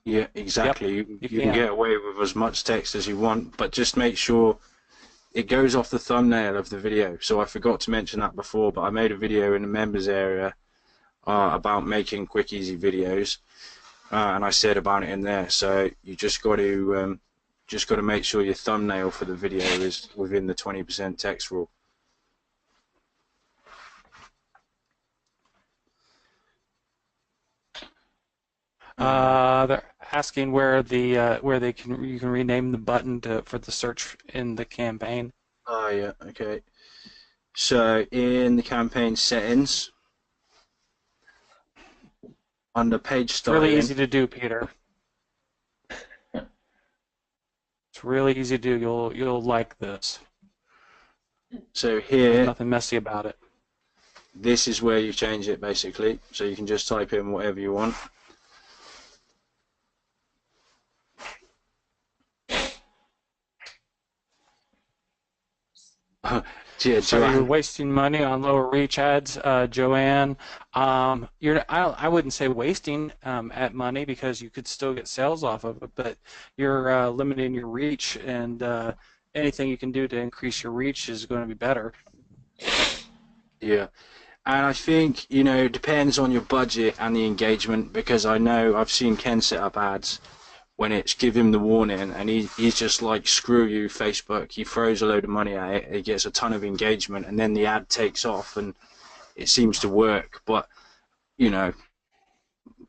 Yeah, exactly. Yep, You can get away with as much text as you want, but just make sure it goes off the thumbnail of the video. So I forgot to mention that before, but I made a video in the members area about making quick, easy videos, and I said about it in there. So you just got to make sure your thumbnail for the video is within the 20% text rule. They're asking where you can rename the button for the search in the campaign. Oh yeah, okay. So in the campaign settings, under page It's styling, really easy to do, Peter. It's really easy to do. You'll like this. so There's here, nothing messy about it. this is where you change it basically. So you can just type in whatever you want. Yeah, So you're Joanne. wasting money on lower reach ads, Joanne. I wouldn't say wasting at money because you could still get sales off of it, but you're limiting your reach, and anything you can do to increase your reach is going to be better. Yeah. And I think, it depends on your budget and the engagement, because I know I've seen Ken set up ads when it's give him the warning and he's just like, screw you, Facebook. He throws a load of money at it, he gets a ton of engagement, and then the ad takes off and it seems to work. But,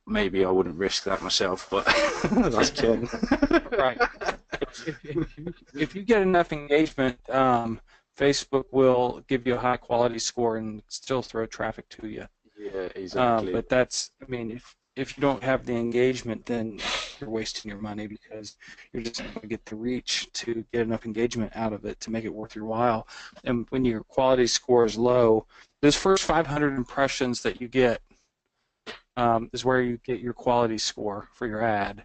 maybe I wouldn't risk that myself, but that's Ken. Right. If you get enough engagement, Facebook will give you a high quality score and still throw traffic to you. Yeah, exactly. But if you don't have the engagement, then you're wasting your money because you're just going to get the reach to get enough engagement out of it to make it worth your while. And when your quality score is low, those first 500 impressions that you get is where you get your quality score for your ad.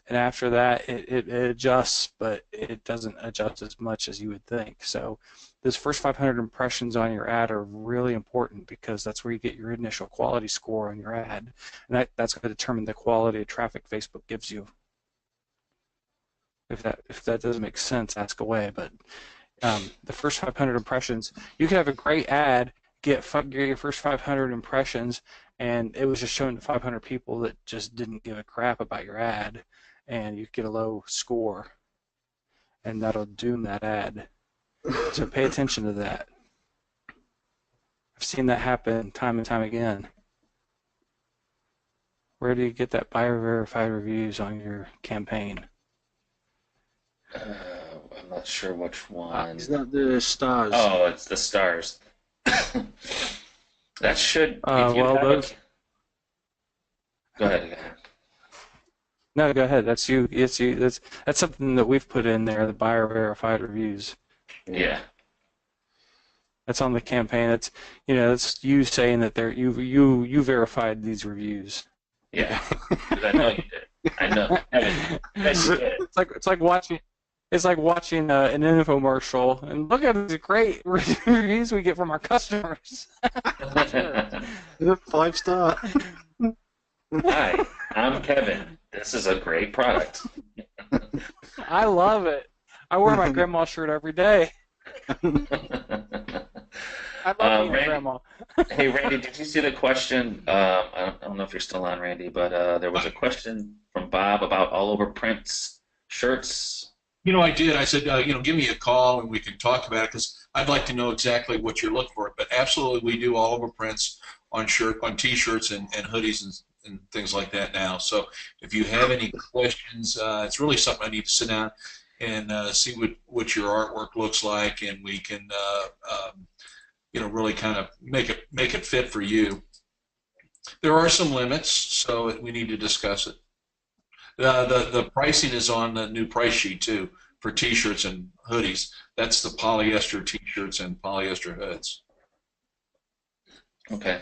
And after that, it adjusts, but it doesn't adjust as much as you would think. So those first 500 impressions on your ad are really important because that's where you get your initial quality score on your ad. And that's going to determine the quality of traffic Facebook gives you. If that doesn't make sense, ask away. But the first 500 impressions, you could have a great ad, get your first 500 impressions, and it was just shown to 500 people that just didn't give a crap about your ad, and you get a low score, and that'll doom that ad. So pay attention to that. I've seen that happen time and time again. Where do you get that buyer verified reviews on your campaign? I'm not sure which one. Is that the stars? Oh, it's the stars. That should. If you Well, have those. Go ahead. No, go ahead. That's you. It's you. That's something that we've put in there. The buyer verified reviews. Yeah. That's on the campaign. That's you saying that you verified these reviews. Yeah. 'Cause I know you did. I know. Yes, you did. It's like watching an infomercial and look at the great reviews we get from our customers. 5-star. Hi, I'm Kevin. This is a great product. I love it. I wear my grandma shirt every day. I love being a grandma. Hey, Randy, did you see the question? I don't know if you're still on, Randy, but there was a question from Bob about all over prints shirts. I did. I said, give me a call and we can talk about it because I'd like to know exactly what you're looking for. But absolutely, we do all over prints on T-shirts and hoodies and things like that now. So if you have any questions, it's really something I need to sit down and see what your artwork looks like, and we can really kind of make it fit for you. There are some limits, so we need to discuss it. The pricing is on the new price sheet too for T-shirts and hoodies. That's the polyester T-shirts and polyester hoods. Okay.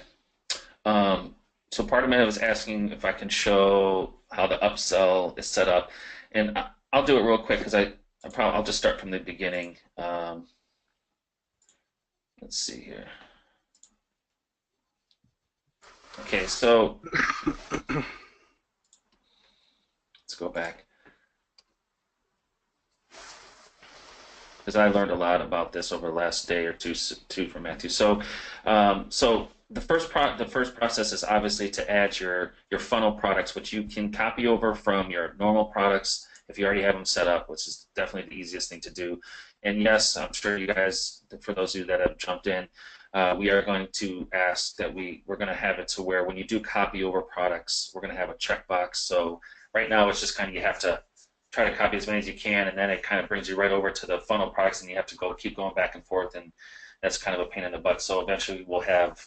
So part of me was asking if I can show how the upsell is set up, and I'll do it real quick because I'll just start from the beginning. Let's see here. Okay, so let's go back because I learned a lot about this over the last day or two from Matthew. So the first process is obviously to add your funnel products, which you can copy over from your normal products if you already have them set up, which is definitely the easiest thing to do. And yes, I'm sure you guys, for those of you that have jumped in, we are going to ask that we're going to have it to where when you do copy over products, we're going to have a checkbox. So right now it's just kind of you have to try to copy as many as you can, and then it kind of brings you right over to the funnel products, and you have to keep going back and forth, and that's kind of a pain in the butt. So eventually we'll have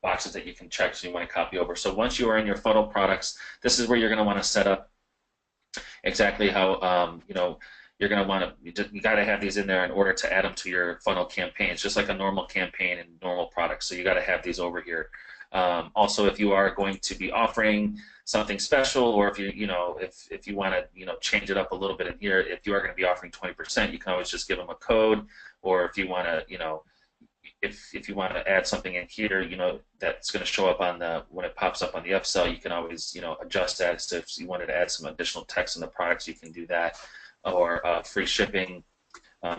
boxes that you can check so you want to copy over. So once you are in your funnel products, this is where you're going to want to set up exactly how you're going to want to, you got to have these in there in order to add them to your funnel campaigns, just like a normal campaign and normal products. So you got to have these over here. Also, if you are going to be offering something special, or if if you want to change it up a little bit in here, if you are going to be offering 20%, you can always just give them a code. Or if you want to if you want to add something in here, that's going to show up on when it pops up on the upsell, you can always adjust that. So if you wanted to add some additional text in the products, you can do that. Or free shipping,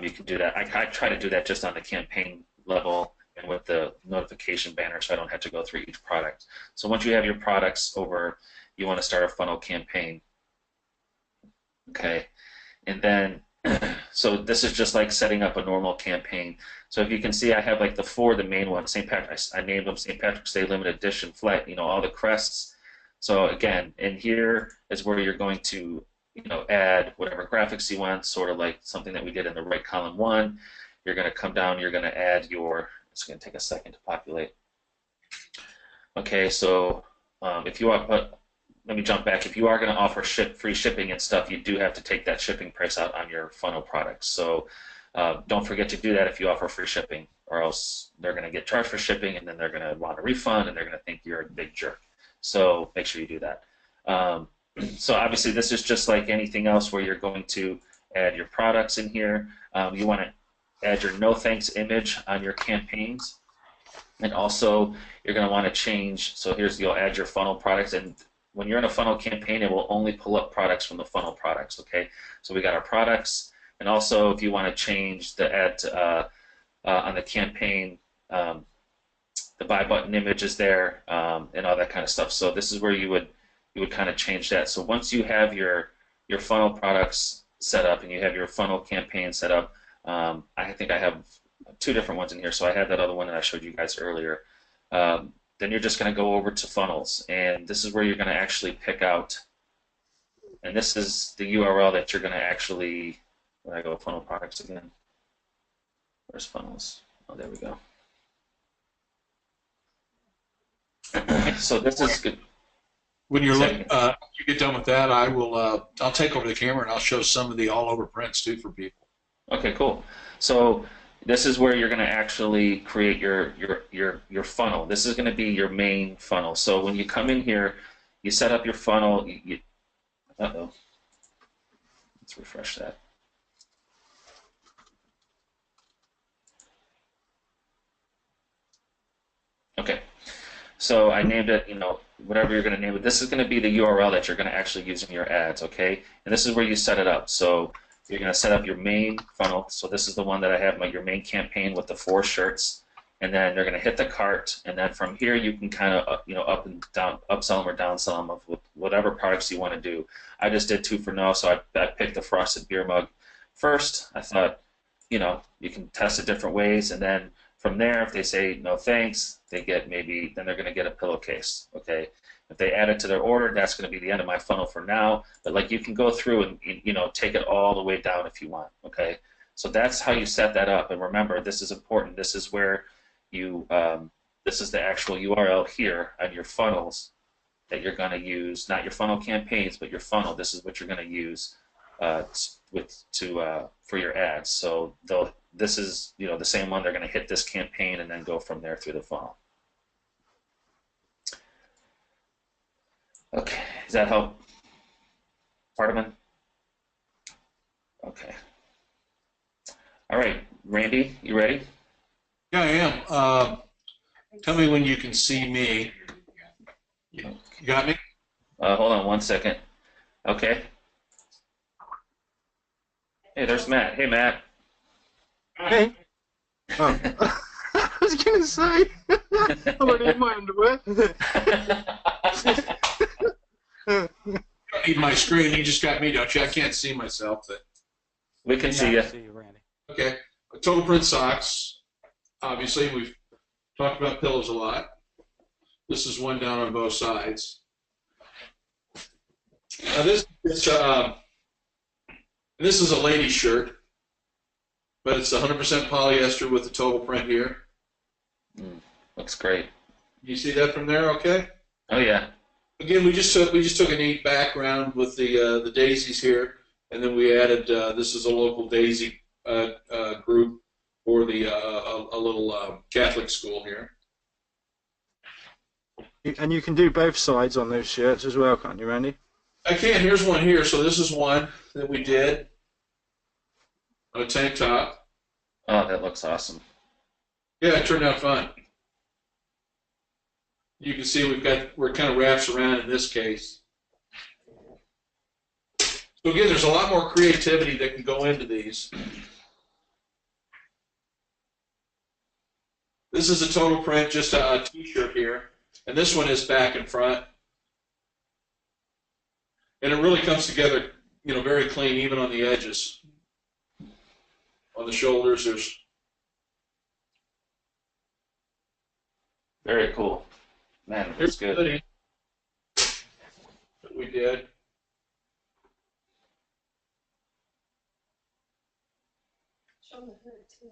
you can do that. I try to do that just on the campaign level and with the notification banner, so I don't have to go through each product. So once you have your products over, you want to start a funnel campaign. Okay, and then so this is just like setting up a normal campaign. So if you can see, I have like the main ones. I named them St. Patrick's Day limited edition flat. All the crests. So again, in here is where you're going to add whatever graphics you want, sort of like something that we did in the right column one. You're going to come down, you're going to add it's going to take a second to populate. Okay, so if you are, let me jump back. If you are going to offer free shipping and stuff, you do have to take that shipping price out on your funnel products. So don't forget to do that if you offer free shipping, or else they're going to get charged for shipping, and then they're going to want a refund, and they're going to think you're a big jerk. So make sure you do that. So obviously this is just like anything else where you're going to add your products in here. You want to add your no thanks image on your campaigns, and also you're going to want to change. So you'll add your funnel products, and when you're in a funnel campaign, it will only pull up products from the funnel products. Okay, so we got our products, and also if you want to change the add on the campaign, the buy button image is there, and all that kind of stuff. So this is where you would kind of change that. So once you have your funnel products set up and you have your funnel campaign set up, I think I have two different ones in here. So I have that other one that I showed you guys earlier. Then you're just going to go over to funnels, and this is where you're going to actually pick out, and this is the URL that you're going to actually, when I go funnel products again, where's funnels? Oh, there we go. So this is good. When you get done with that, I'll take over the camera and I'll show some of the all over prints too for people. Okay, cool. So this is where you're going to actually create your funnel. This is going to be your main funnel. So when you come in here, you set up your funnel. Uh-oh. Let's refresh that. Okay. So I named it, whatever you're going to name it. This is going to be the URL that you're going to actually use in your ads, okay? And this is where you set it up. So you're going to set up your main funnel. So this is the one that I have, your main campaign with the 4 shirts. And then they're going to hit the cart. And then from here, you can kind of, up and down, upsell them or downsell them with whatever products you want to do. I just did 2 for no, so I picked the frosted beer mug first. I thought, you can test it different ways. And then from there, if they say no thanks, then they're going to get a pillowcase. Okay, if they add it to their order, that's going to be the end of my funnel for now. But you can go through and take it all the way down if you want. Okay, so that's how you set that up. And remember, this is important. This is where this is the actual URL here on your funnels that you're going to use, not your funnel campaigns, but your funnel. This is what you're going to use for your ads. So this is the same one. They're going to hit this campaign and then go from there through the funnel. Okay, does that help, Hardiman? Okay. All right, Randy, you ready? Yeah, I am. Tell me when you can see me. You got me? Hold on 1 second. Okay. Hey, there's Matt. Hey, Matt. Hey. Oh. I was going to say, I'm already in my underwear. You don't need my screen. You just got me, don't you? I can't see myself. But... We can see you. See you, Randy. Okay. Total print socks. Obviously, we've talked about pillows a lot. This is one down on both sides. Now this is a lady's shirt, but it's 100% polyester with the total print here. Looks great. You see that from there? Okay. Oh yeah. Again, we just took a neat background with the daisies here, and then we added this is a local daisy group for the a little Catholic school here. And you can do both sides on those shirts as well, can't you, Randy? I can. Here's one here. So this is one that we did on a tank top. Oh, that looks awesome. Yeah, it turned out fun. You can see we're kind of wraps around in this case. So again, there's a lot more creativity that can go into these. This is a total print, just a t-shirt here. And this one is back and front. And it really comes together, very clean, even on the edges. On the shoulders, there's... Very cool. Man, that's Here's the good. hoodie that we did. Show the hood too.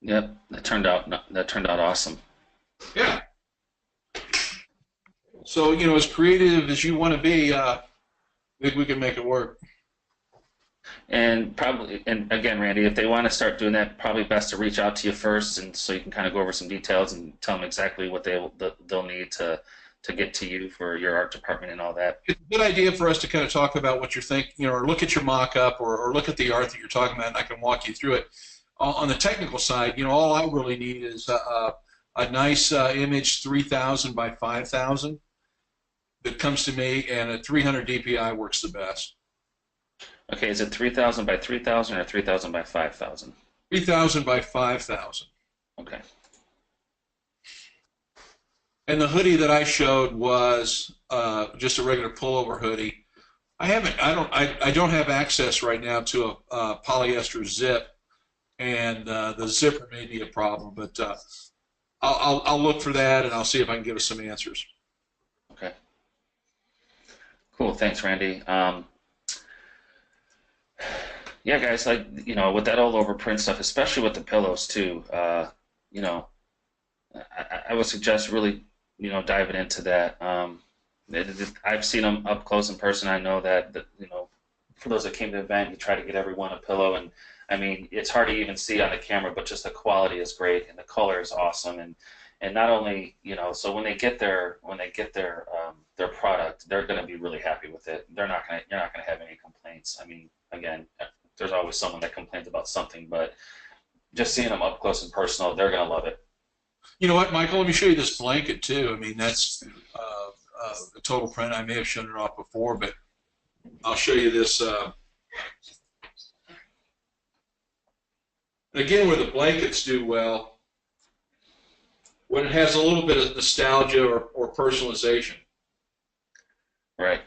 Yep, that turned out awesome. Yeah. So, as creative as you want to be, I think we can make it work. And again, Randy, if they want to start doing that, probably best to reach out to you first, and so you can kind of go over some details and tell them exactly what they'll need to get to you for your art department and all that. It's a good idea for us to kind of talk about what you're thinking, or look at your mock-up, or look at the art that you're talking about, and I can walk you through it. On the technical side, all I really need is a nice image 3,000 by 5,000 that comes to me, and a 300 DPI works the best. Okay, is it 3,000 by 3,000 or 3,000 by 5,000? 3,000 by 5,000. Okay. And the hoodie that I showed was just a regular pullover hoodie. I don't have access right now to a polyester zip, and the zipper may be a problem, but I'll look for that, and I'll see if I can give us some answers. Okay. Cool. Thanks, Randy. Yeah, guys, with that all over print stuff, especially with the pillows too, I would suggest really, diving into that. I've seen them up close in person. I know that for those that came to the event, you try to get everyone a pillow, and I mean, it's hard to even see on the camera, but just the quality is great and the color is awesome, and not only, so when they get their product, they're going to be really happy with it. You're not going to have any complaints. I mean, again, there's always someone that complains about something, but just seeing them up close and personal, they're going to love it. You know what, Michael? Let me show you this blanket too. I mean, that's a total print. I may have shown it off before, but I'll show you this. Again, where the blankets do well, when it has a little bit of nostalgia or personalization. Right.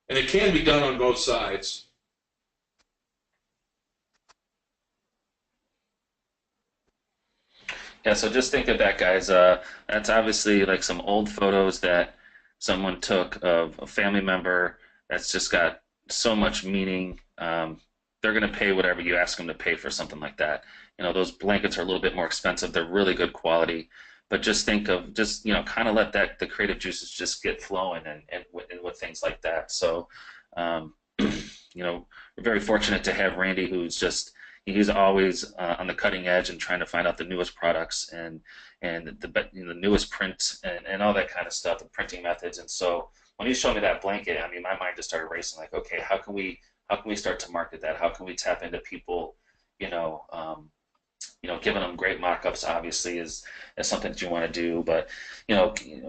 And it can be done on both sides. Yeah, so just think of that, guys. That's obviously like some old photos that someone took of a family member that's just got so much meaning. They're going to pay whatever you ask them to pay for something like that. Those blankets are a little bit more expensive. They're really good quality. But just think of kind of let the creative juices just get flowing and with things like that. So, we're very fortunate to have Randy, he's always on the cutting edge and trying to find out the newest products and the newest print and all that kind of stuff, the printing methods. And so when he showed me that blanket, I mean, my mind just started racing. Like, okay, how can we start to market that? How can we tap into people you know, giving them great mock-ups obviously is something that you want to do, but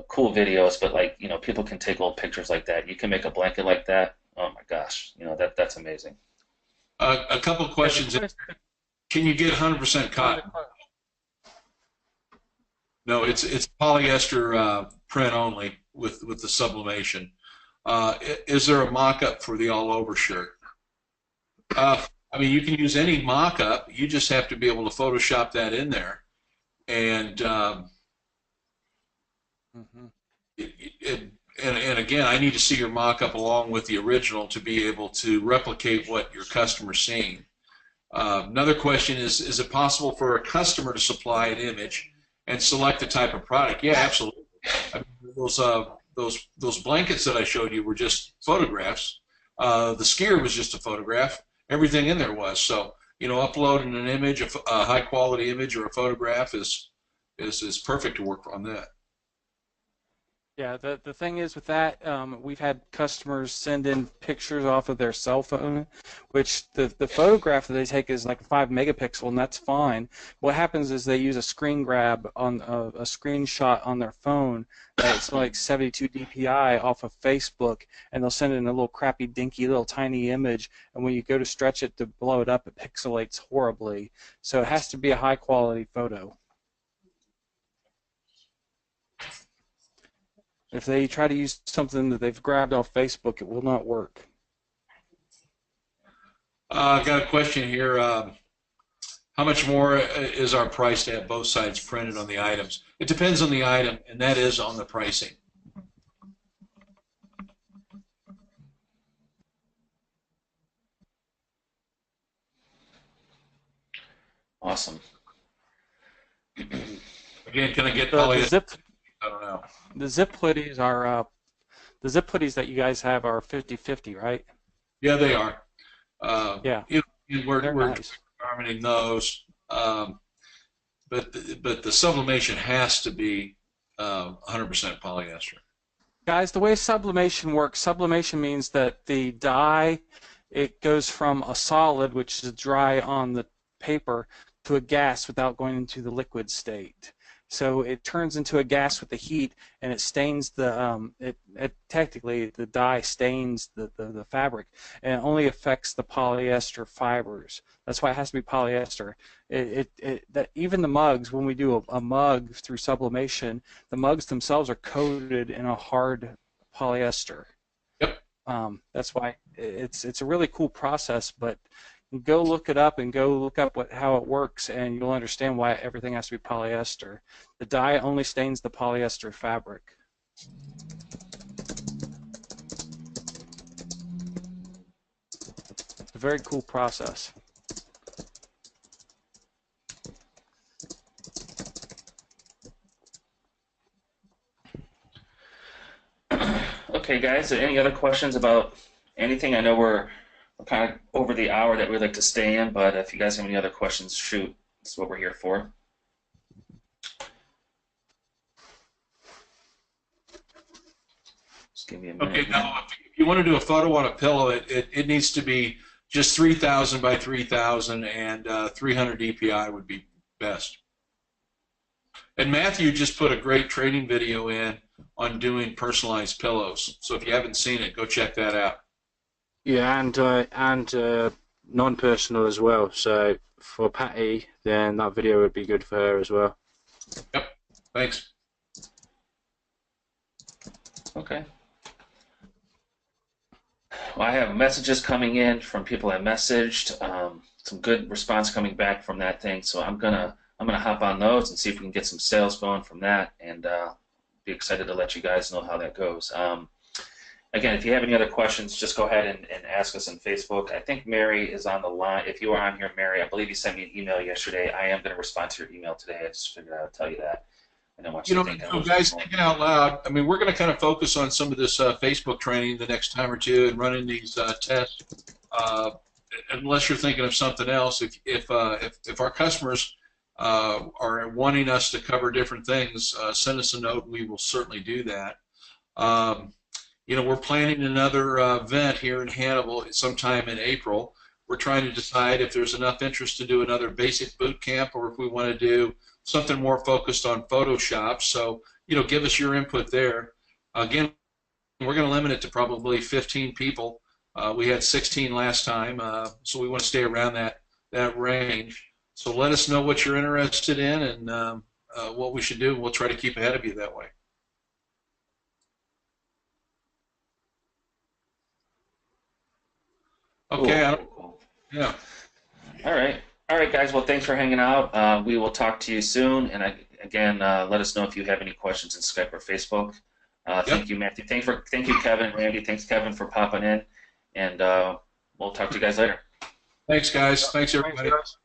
cool videos, but like, people can take old pictures like that. You can make a blanket like that. Oh my gosh, that's amazing. A couple of questions. Can you get 100% cotton? No, it's polyester print only with the sublimation. Is there a mock-up for the all-over shirt? I mean, you can use any mock-up. You just have to be able to Photoshop that in there, and and again, I need to see your mock-up along with the original to be able to replicate what your customer's seeing. Another question is it possible for a customer to supply an image and select the type of product? Yeah, absolutely. I mean, those blankets that I showed you were just photographs. The skier was just a photograph. Everything in there was. So, uploading an image, a high-quality image or a photograph is perfect to work on that. Yeah, the thing is with that, we've had customers send in pictures off of their cell phone, which the photograph that they take is like 5 megapixel, and that's fine. What happens is they use a screen grab on a screenshot on their phone that's like 72 dpi off of Facebook, and they'll send in a little crappy, dinky, little tiny image, and when you go to stretch it to blow it up, it pixelates horribly. So it has to be a high-quality photo. If they try to use something that they've grabbed off Facebook, it will not work. I've got a question here. How much more is our price to have both sides printed on the items? It depends on the item, and that is on the pricing. Awesome. Again, can I get polyester? I don't know. The zip hoodies are the zip hoodies that you guys have are 50/50, right? Yeah, they are. Yeah, We're nice. determining those, but the sublimation has to be 100% polyester. Guys, the way sublimation works, sublimation means that the dye, it goes from a solid, which is dry on the paper, to a gas without going into the liquid state. So it turns into a gas with the heat, and it stains the technically the dye stains the fabric, and it only affects the polyester fibers. That's why it has to be polyester. That even the mugs, when we do a mug through sublimation, the mugs themselves are coated in a hard polyester. Yep. That's why it's a really cool process, but go look it up and go look up how it works, and you'll understand why everything has to be polyester. The dye only stains the polyester fabric. It's a very cool process. Okay, guys, any other questions about anything? I know we're kind of over the hour that we'd like to stay in, but if you guys have any other questions, shoot. That's what we're here for. Just give me a minute. Okay, now if you want to do a photo on a pillow, it needs to be just 3,000 by 3,000, and 300 dpi would be best. And Matthew just put a great training video in on doing personalized pillows. So if you haven't seen it, go check that out. Yeah, and non-personal as well. So for Patty, then that video would be good for her as well. Yep. Thanks. Okay. Well, I have messages coming in from people I messaged. Some good response coming back from that thing. So I'm gonna hop on those and see if we can get some sales going from that, and be excited to let you guys know how that goes. Again, if you have any other questions, just go ahead and ask us on Facebook. I think Mary is on the line. If you are on here, Mary, I believe you sent me an email yesterday. I am going to respond to your email today. I just figured I would tell you that. I don't want you to think I was guys, thinking out loud, I mean, we're going to kind of focus on some of this Facebook training the next time or two and running these tests. Unless you're thinking of something else, if our customers are wanting us to cover different things, send us a note. We will certainly do that. We're planning another event here in Hannibal sometime in April. we're trying to decide if there's enough interest to do another basic boot camp, or if we want to do something more focused on Photoshop. So, give us your input there. Again, we're going to limit it to probably 15 people. We had 16 last time, so we want to stay around that range. So let us know what you're interested in and what we should do, and we'll try to keep ahead of you that way. Okay. Cool. Yeah. All right, guys. Well, thanks for hanging out. We will talk to you soon. And again, let us know if you have any questions in Skype or Facebook. Thank you, Matthew. Thank you, Kevin and Randy. Thanks, Kevin, for popping in. And we'll talk to you guys later. Thanks, guys. Thanks, everybody. Thanks, guys.